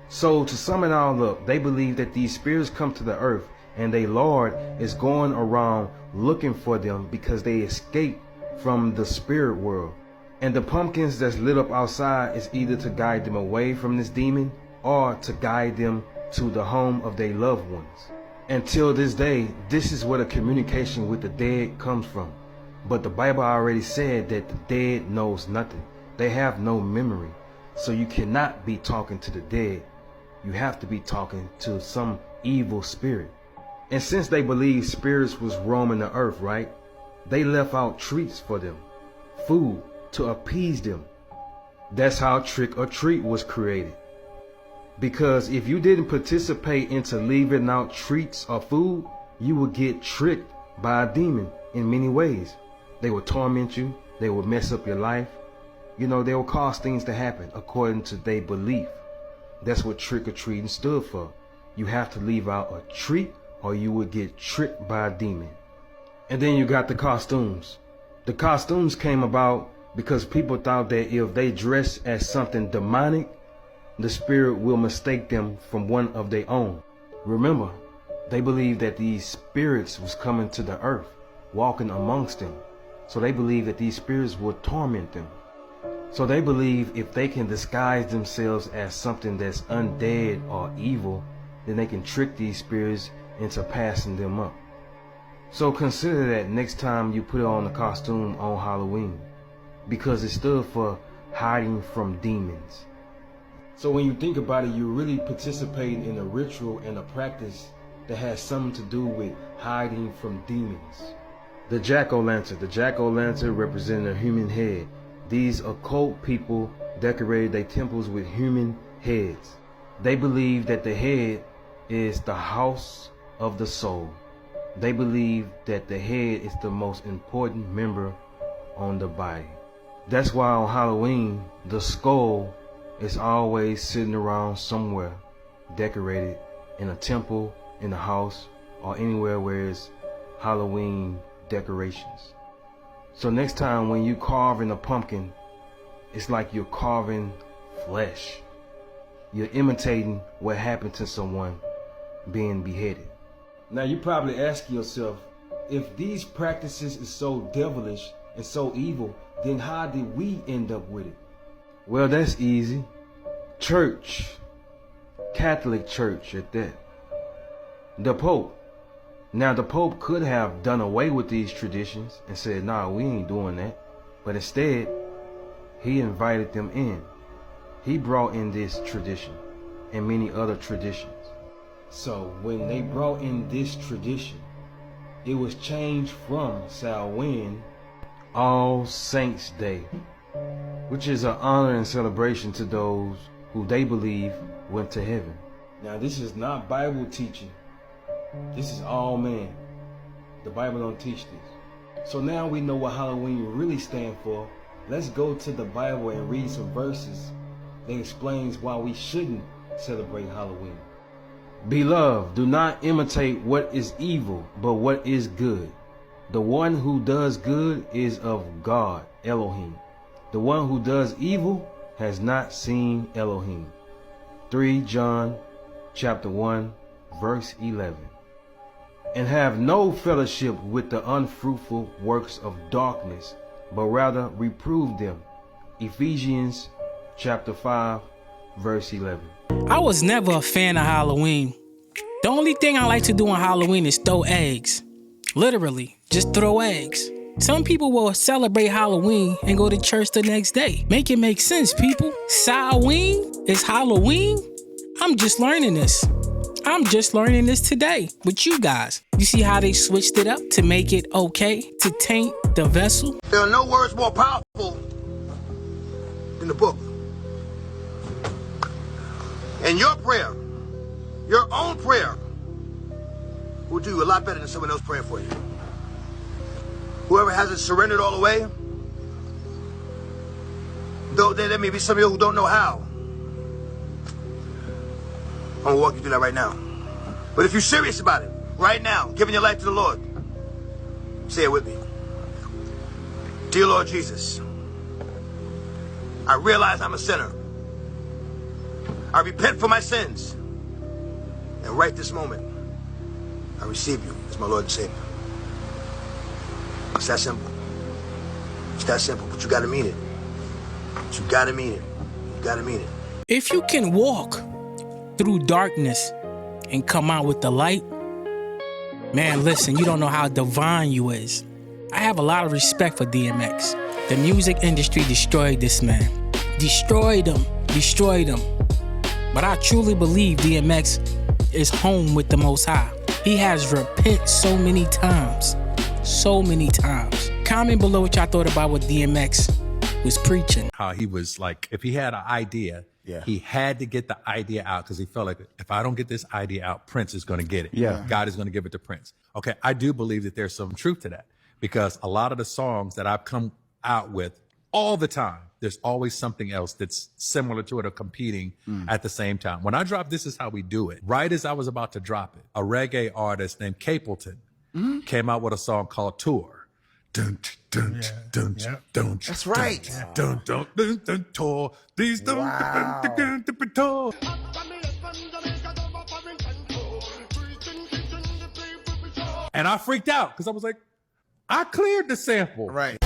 So to sum it all up, they believe that these spirits come to the earth and their Lord is going around looking for them because they escaped from the spirit world. And the pumpkins that's lit up outside is either to guide them away from this demon or to guide them to the home of their loved ones. Until this day, this is where the communication with the dead comes from. But the Bible already said that the dead knows nothing. They have no memory. So you cannot be talking to the dead. You have to be talking to some evil spirit. And since they believe spirits was roaming the earth, right? They left out treats for them, food to appease them. That's how trick or treat was created. Because if you didn't participate into leaving out treats or food, you would get tricked by a demon in many ways. They would torment you. They would mess up your life. You know, they will cause things to happen according to their belief. That's what trick-or-treating stood for. You have to leave out a treat or you would get tricked by a demon. And then you got the costumes. The costumes came about because people thought that if they dress as something demonic, the spirit will mistake them from one of their own. Remember, they believed that these spirits was coming to the earth, walking amongst them. So they believed that these spirits would torment them. So they believe if they can disguise themselves as something that's undead or evil, then they can trick these spirits into passing them up. So consider that next time you put on the costume on Halloween, because it stood for hiding from demons. So when you think about it, you're really participating in a ritual and a practice that has something to do with hiding from demons. The jack-o'-lantern. The jack-o'-lantern representing a human head. These occult people decorated their temples with human heads. They believe that the head is the house of the soul. They believe that the head is the most important member on the body. That's why on Halloween, the skull is always sitting around somewhere, decorated in a temple, in a house, or anywhere where it's Halloween decorations. So next time when you carving a pumpkin, it's like you're carving flesh. You're imitating what happened to someone being beheaded. Now you're probably asking yourself, if these practices is so devilish and so evil, then how did we end up with it? Well, that's easy. Church, Catholic Church at that. The Pope. Now the Pope could have done away with these traditions and said, nah, we ain't doing that. But instead, he invited them in. He brought in this tradition and many other traditions. So when they brought in this tradition, it was changed from Samhain, All Saints Day, which is an honor and celebration to those who they believe went to heaven. Now this is not Bible teaching. This is all man. The Bible don't teach this. So now we know what Halloween really stands for. Let's go to the Bible and read some verses that explains why we shouldn't celebrate Halloween. Beloved, do not imitate what is evil, but what is good. The one who does good is of God, Elohim. The one who does evil has not seen Elohim. 3 John chapter 1, verse 11. And have no fellowship with the unfruitful works of darkness, but rather reprove them. Ephesians chapter 5, verse 11. I was never a fan of Halloween. The only thing I like to do on Halloween is throw eggs. Literally, just throw eggs. Some people will celebrate Halloween and go to church the next day. Make it make sense, people. Samhain is Halloween? I'm just learning this. I'm just learning this today with you guys. You see how they switched it up to make it okay to taint the vessel? There are no words more powerful than the book. And your prayer, your own prayer, will do you a lot better than someone else praying for you. Whoever hasn't surrendered all the way, though there may be some of you who don't know how, I'm gonna walk you through that right now. But if you're serious about it, right now, giving your life to the Lord, say it with me. Dear Lord Jesus, I realize I'm a sinner. I repent for my sins. And right this moment, I receive you as my Lord and Savior. It's that simple. It's that simple, but you gotta mean it. You gotta mean it. You gotta mean it. If you can walk through darkness and come out with the light, Man, listen, you don't know how divine you is. I have a lot of respect for DMX. The music industry destroyed this man. Destroyed him. But I truly believe DMX is home with the Most High. He has repent so many times. Comment below what y'all thought about what DMX was preaching. How he was like, if he had an idea, he had to get the idea out because he felt like, if I don't get this idea out, Prince is going to get it. Yeah. God is going to give it to Prince. Okay, I do believe that there's some truth to that because a lot of the songs that I've come out with all the time, there's always something else that's similar to it or competing at the same time. When I dropped This Is How We Do It, right as I was about to drop it, a reggae artist named Capleton came out with a song called Tour. Dun, dun, dun, dun, That's right. Dun, dun, dun, dun, tour. These dun, dun, dun, dun, dun, tour. And I freaked out because I was like, I cleared the sample. Right.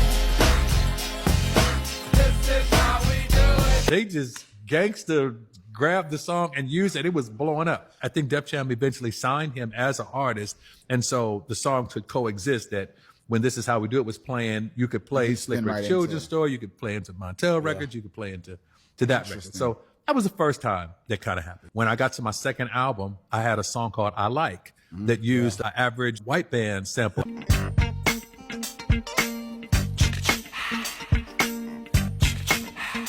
They just gangster grabbed the song and used it. It was blowing up. I think Def Jam eventually signed him as an artist. And so the song could coexist that when This Is How We Do It was playing, you could play Slick Rick right Children's Store, you could play into Montel Records, you could play into that record. So that was the first time that kind of happened. When I got to my second album, I had a song called I Like that used an average white band sample.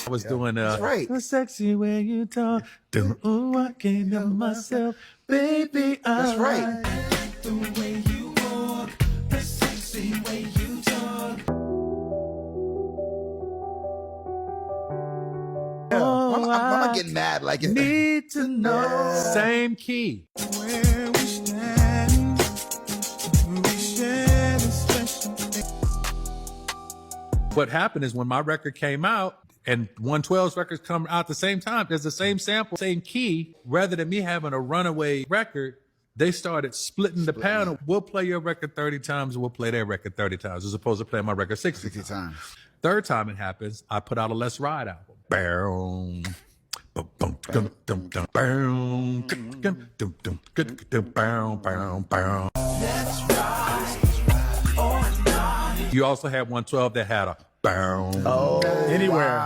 I was doing right. Sexy way you talk. Ooh, I can't help myself, baby. That's right. The way you walk, the sexy way you talk. I'm getting mad like it. Need to know. Same key. Where we stand, we share the special. What happened is when my record came out, and 112's records come out at the same time, there's the same sample, same key. Rather than me having a runaway record, they started splitting the panel. We'll play your record 30 times, we'll play their record 30 times, as opposed to playing my record 60 times. Third time it happens, I put out a Let's Ride album. Boom. You also had 112 that had a anywhere.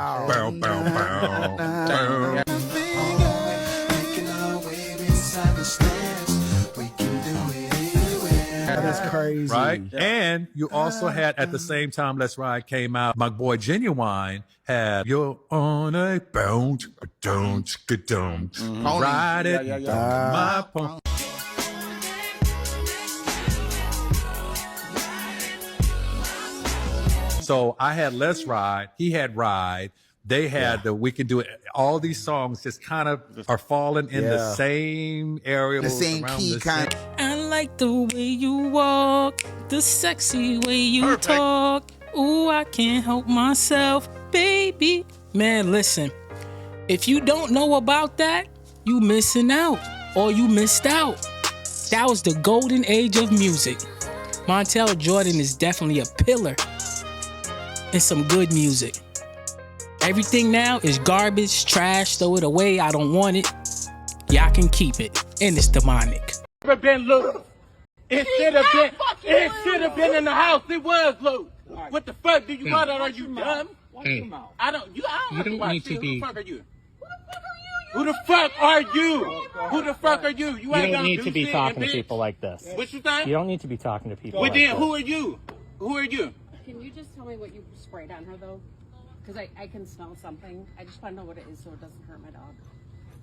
That's crazy. Right? And you also had, at the same time Let's Ride came out, my boy Genuine had You're on a bounce, don't ride it, my pony. So I had Let's Ride, he had Ride, they had the We Can Do It. All these songs just kind of are falling in the same area. The same key kind. I like the way you walk, the sexy way you talk. Ooh, I can't help myself, baby. Man, listen, if you don't know about that, you missing out, or you missed out. That was the golden age of music. Montel Jordan is definitely a pillar in some good music. Everything now is garbage, trash, throw it away, I don't want it. Y'all can keep it, and it's demonic. Never been loose. It should have been in the house. It was loose. What the fuck do you want? Are you dumb? I don't need to be. Who the fuck are you? Who the fuck are you? Who the fuck are you? You ain't don't need do to be shit, talking to bitch. people like this. What you think? You don't need to be talking to people Well, like then, this. who are you? Who are you? Can you just tell me what you sprayed on her, though? Because I can smell something. I just want to know what it is so it doesn't hurt my dog.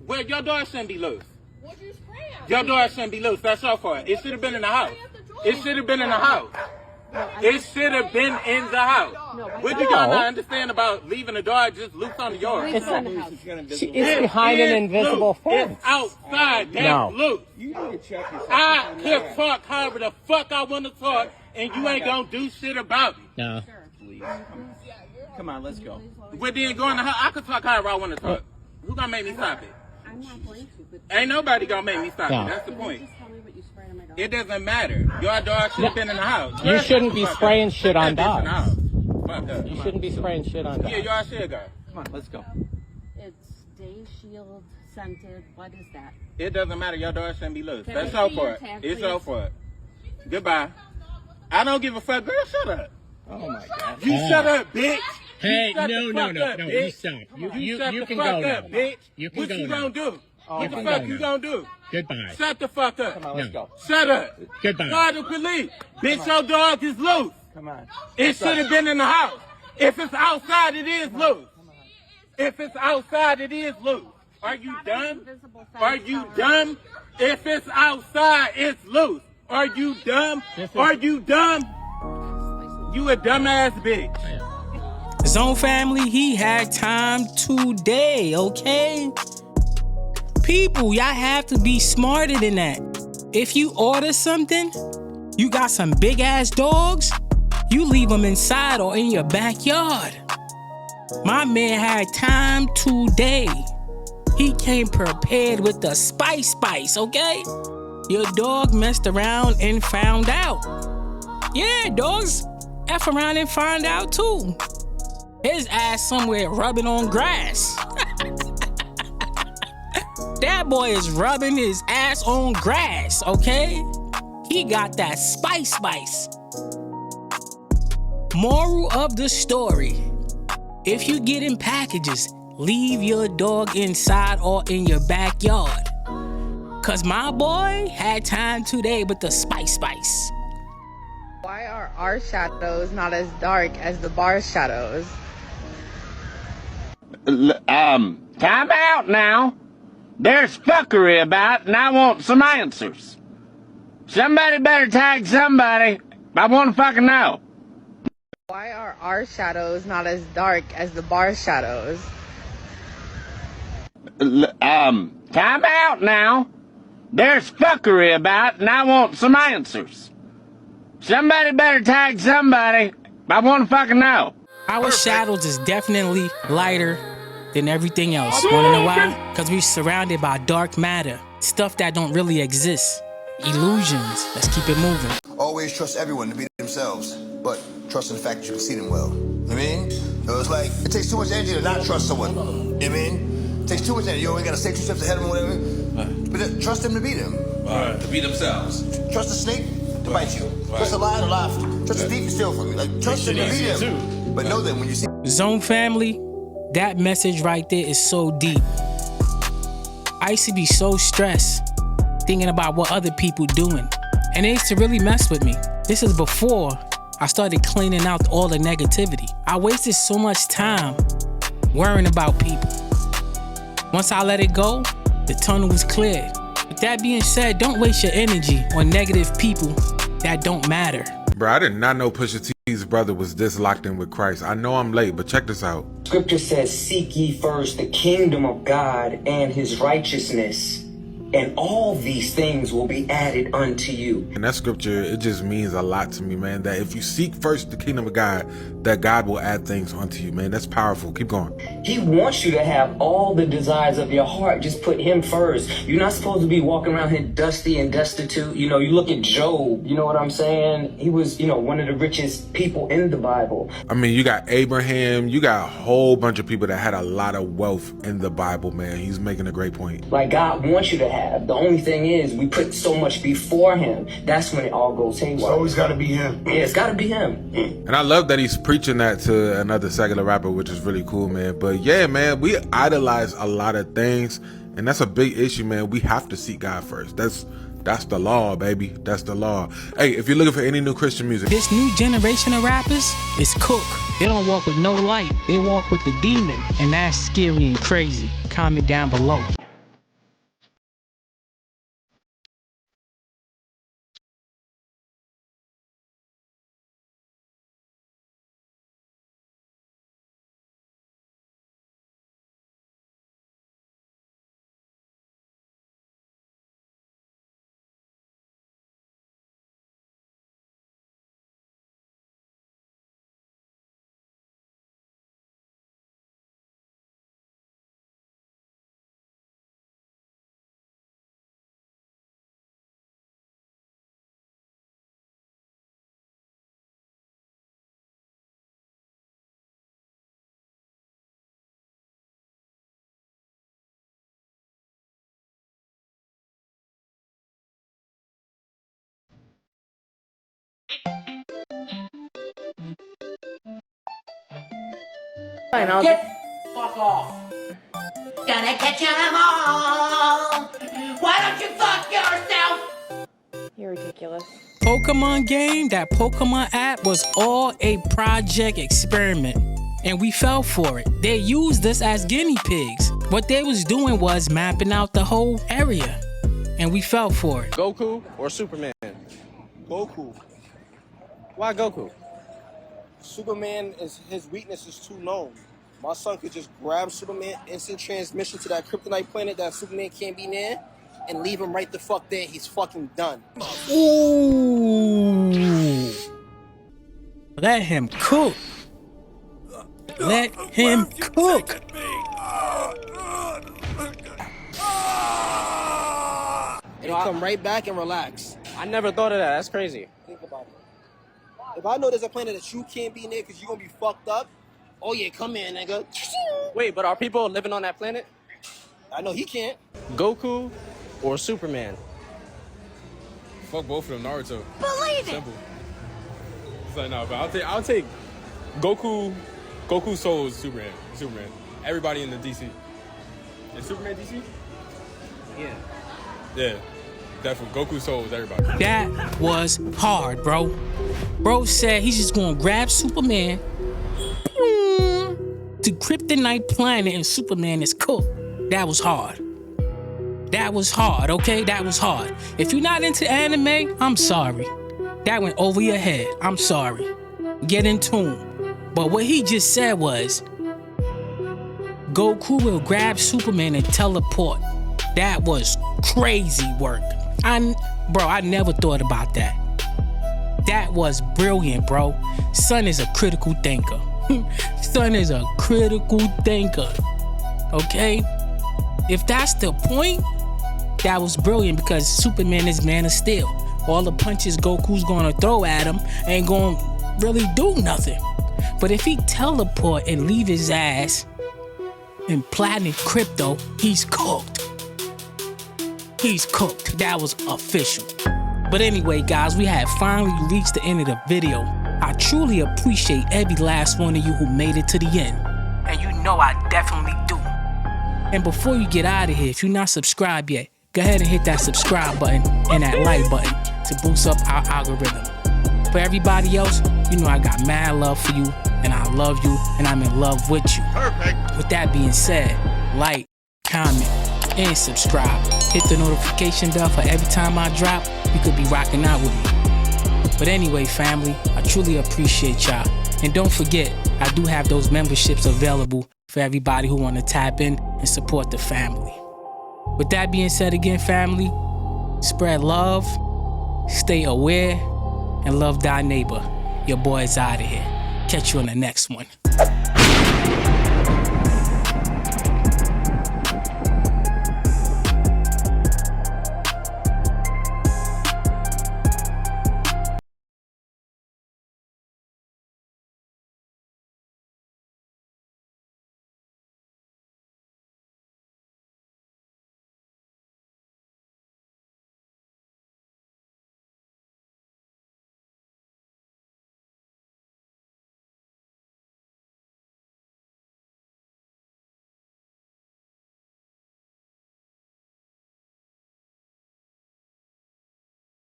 Well, your dog shouldn't be loose. What'd you spray on? Your dog shouldn't be loose. That's all for it. It should have been in the house. It should have been in the house. It should have been in the house. What do y'all not understand about leaving a dog just loose on the yard? It's behind an invisible fence. It's outside. That's loose. I can talk however the fuck I want to talk, and you ain't gonna do shit about it. No. Come on, let's go. Well, then go in the house. I can talk however I want to talk. Who gonna make me stop it? I'm not going to. But Ain't nobody gonna make me stop No. it. That's the point. just tell me what you sprayed on my dog. It doesn't matter. Your dog should have been in the house. You shouldn't be Fuck spraying up. shit on That bitch in the dogs. house. Fuck up. You shouldn't be spraying shit on dogs. Yeah, y'all should go. Come on, let's go. It's Day Shield scented. What is that? It doesn't matter. Your dog shouldn't be loose. Can That's I all see for your it. tag, It's please? all for it. Goodbye. I don't give a fuck. Girl, shut up. Oh my God. You shut up, bitch. Hey, You shut no, the no, fuck no, up, no. bitch. You stop. You shut the can fuck go up, now. bitch. You can what go you now. gonna do? Oh what the my fuck God. you gonna do? Goodbye. Shut the fuck up. Come on, let's go. Shut up. Goodbye. Call the police. Bitch, your dog is loose. Come on. It should have been in the house. If it's outside, it is loose. If it's outside, it is loose. Are you dumb? Are you dumb? If it's outside, it's loose. Are you dumb? Are you dumb? You a dumbass bitch. Zone family, he had time today, okay? People, y'all have to be smarter than that. If you order something, you got some big ass dogs, you leave them inside or in your backyard. My man had time today. He came prepared with the spice, okay? Your dog messed around and found out. Yeah, dogs F around and find out too. His ass somewhere rubbing on grass. That boy is rubbing his ass on grass, okay? He got that spice. Moral of the story. If you get in packages, leave your dog inside or in your backyard. Cause my boy had time today with the spice. Why are our shadows not as dark as the bar shadows? Time out now. There's fuckery about, and I want some answers. Somebody better tag somebody. I want to fucking know. Why are our shadows not as dark as the bar shadows? Time out now. There's fuckery about, and I want some answers. Somebody better tag somebody. I want to fucking know. Our shadows is definitely lighter than everything else. Wanna know why? Because we're surrounded by dark matter. Stuff that don't really exist. Illusions. Let's keep it moving. Always trust everyone to be themselves, but trust in the fact that you can see them well. You know what I mean? So it's like, it takes too much energy to not trust someone. You know what I mean? It takes too much energy. You always gotta stay 2 steps ahead of them or whatever. But trust them to be them. To be themselves. Trust the snake to bite you. Trust the lion to lie for you. Trust the thief to steal from you. Like, trust them to be them. But know them when you see. Zone family, that message right there is so deep. I used to be so stressed thinking about what other people doing. And it used to really mess with me. This is before I started cleaning out all the negativity. I wasted so much time worrying about people. Once I let it go, the tunnel was cleared. With that being said, don't waste your energy on negative people that don't matter. Bro, I did not know Pusha T's brother was this locked in with Christ. I know I'm late, but check this out. Scripture says, seek ye first the kingdom of God and his righteousness, and all these things will be added unto you. And that scripture, it just means a lot to me, man. That if you seek first the kingdom of God, that God will add things unto you, man. That's powerful. Keep going. He wants you to have all the desires of your heart. Just put him first. You're not supposed to be walking around here dusty and destitute. You know, you look at Job, you know what I'm saying? He was, you know, one of the richest people in the Bible. I mean, you got Abraham, you got a whole bunch of people that had a lot of wealth in the Bible, man. He's making a great point. Like God wants you to have. The only thing is we put so much before him. That's when it all goes haywire. It's always got to be him. Yeah, it's got to be him. And I love that he's preaching that to another secular rapper, which is really cool, man. But yeah, man, we idolize a lot of things, and that's a big issue, man. We have to seek God first. That's the law, baby. That's the law. Hey, if you're looking for any new Christian music, this new generation of rappers is cook. They don't walk with no light. They walk with the demon, and that's scary and crazy. Comment down below. Fine, I'll Fuck off. Gonna catch 'em all. Why don't you fuck yourself? You're ridiculous. Pokemon game, that Pokemon app was all a project experiment. And we fell for it. They used us as guinea pigs. What they was doing was mapping out the whole area. And we fell for it. Goku or Superman? Goku. Why Goku? Superman his weakness is too known. My son could just grab Superman, instant transmission to that kryptonite planet that Superman can't be near, and leave him right the fuck there. He's fucking done. Ooh. Let him cook. Let him cook. And come right back and relax. I never thought of that. That's crazy. Think about it. If I know there's a planet that you can't be near because you're going to be fucked up, oh yeah, come in, nigga. Wait, but are people living on that planet? I know he can't. Goku or Superman? Fuck both of them, Naruto. Believe it. Simple. It's like, no, but I'll take Goku. Goku Soul is Superman. Everybody in the DC. Is Superman DC? Yeah. Yeah, definitely. Goku Soul is everybody. That was hard, bro. Bro said he's just gonna grab Superman to Kryptonite planet and Superman is cooked. That was hard. That was hard, okay? That was hard. If you're not into anime, I'm sorry. That went over your head. I'm sorry. Get in tune. But what he just said was, Goku will grab Superman and teleport. That was crazy work. I never thought about that. That was brilliant, bro. Son is a critical thinker. Son is a critical thinker. Okay? If that's the point, that was brilliant because Superman is Man of Steel. All the punches Goku's gonna throw at him ain't gonna really do nothing. But if he teleport and leave his ass in planet Crypto, he's cooked. He's cooked. That was official. But anyway, guys, we have finally reached the end of the video. I truly appreciate every last one of you who made it to the end. And you know I definitely do. And before you get out of here, if you're not subscribed yet, go ahead and hit that subscribe button and that like button to boost up our algorithm. For everybody else, you know I got mad love for you, and I love you, and I'm in love with you. Perfect. With that being said, like, comment, and subscribe. Hit the notification bell for every time I drop. You could be rocking out with me. But anyway, family, I truly appreciate y'all. And don't forget, I do have those memberships available for everybody who want to tap in and support the family. With that being said again, family, spread love, stay aware, and love thy neighbor. Your boy is out of here. Catch you on the next one.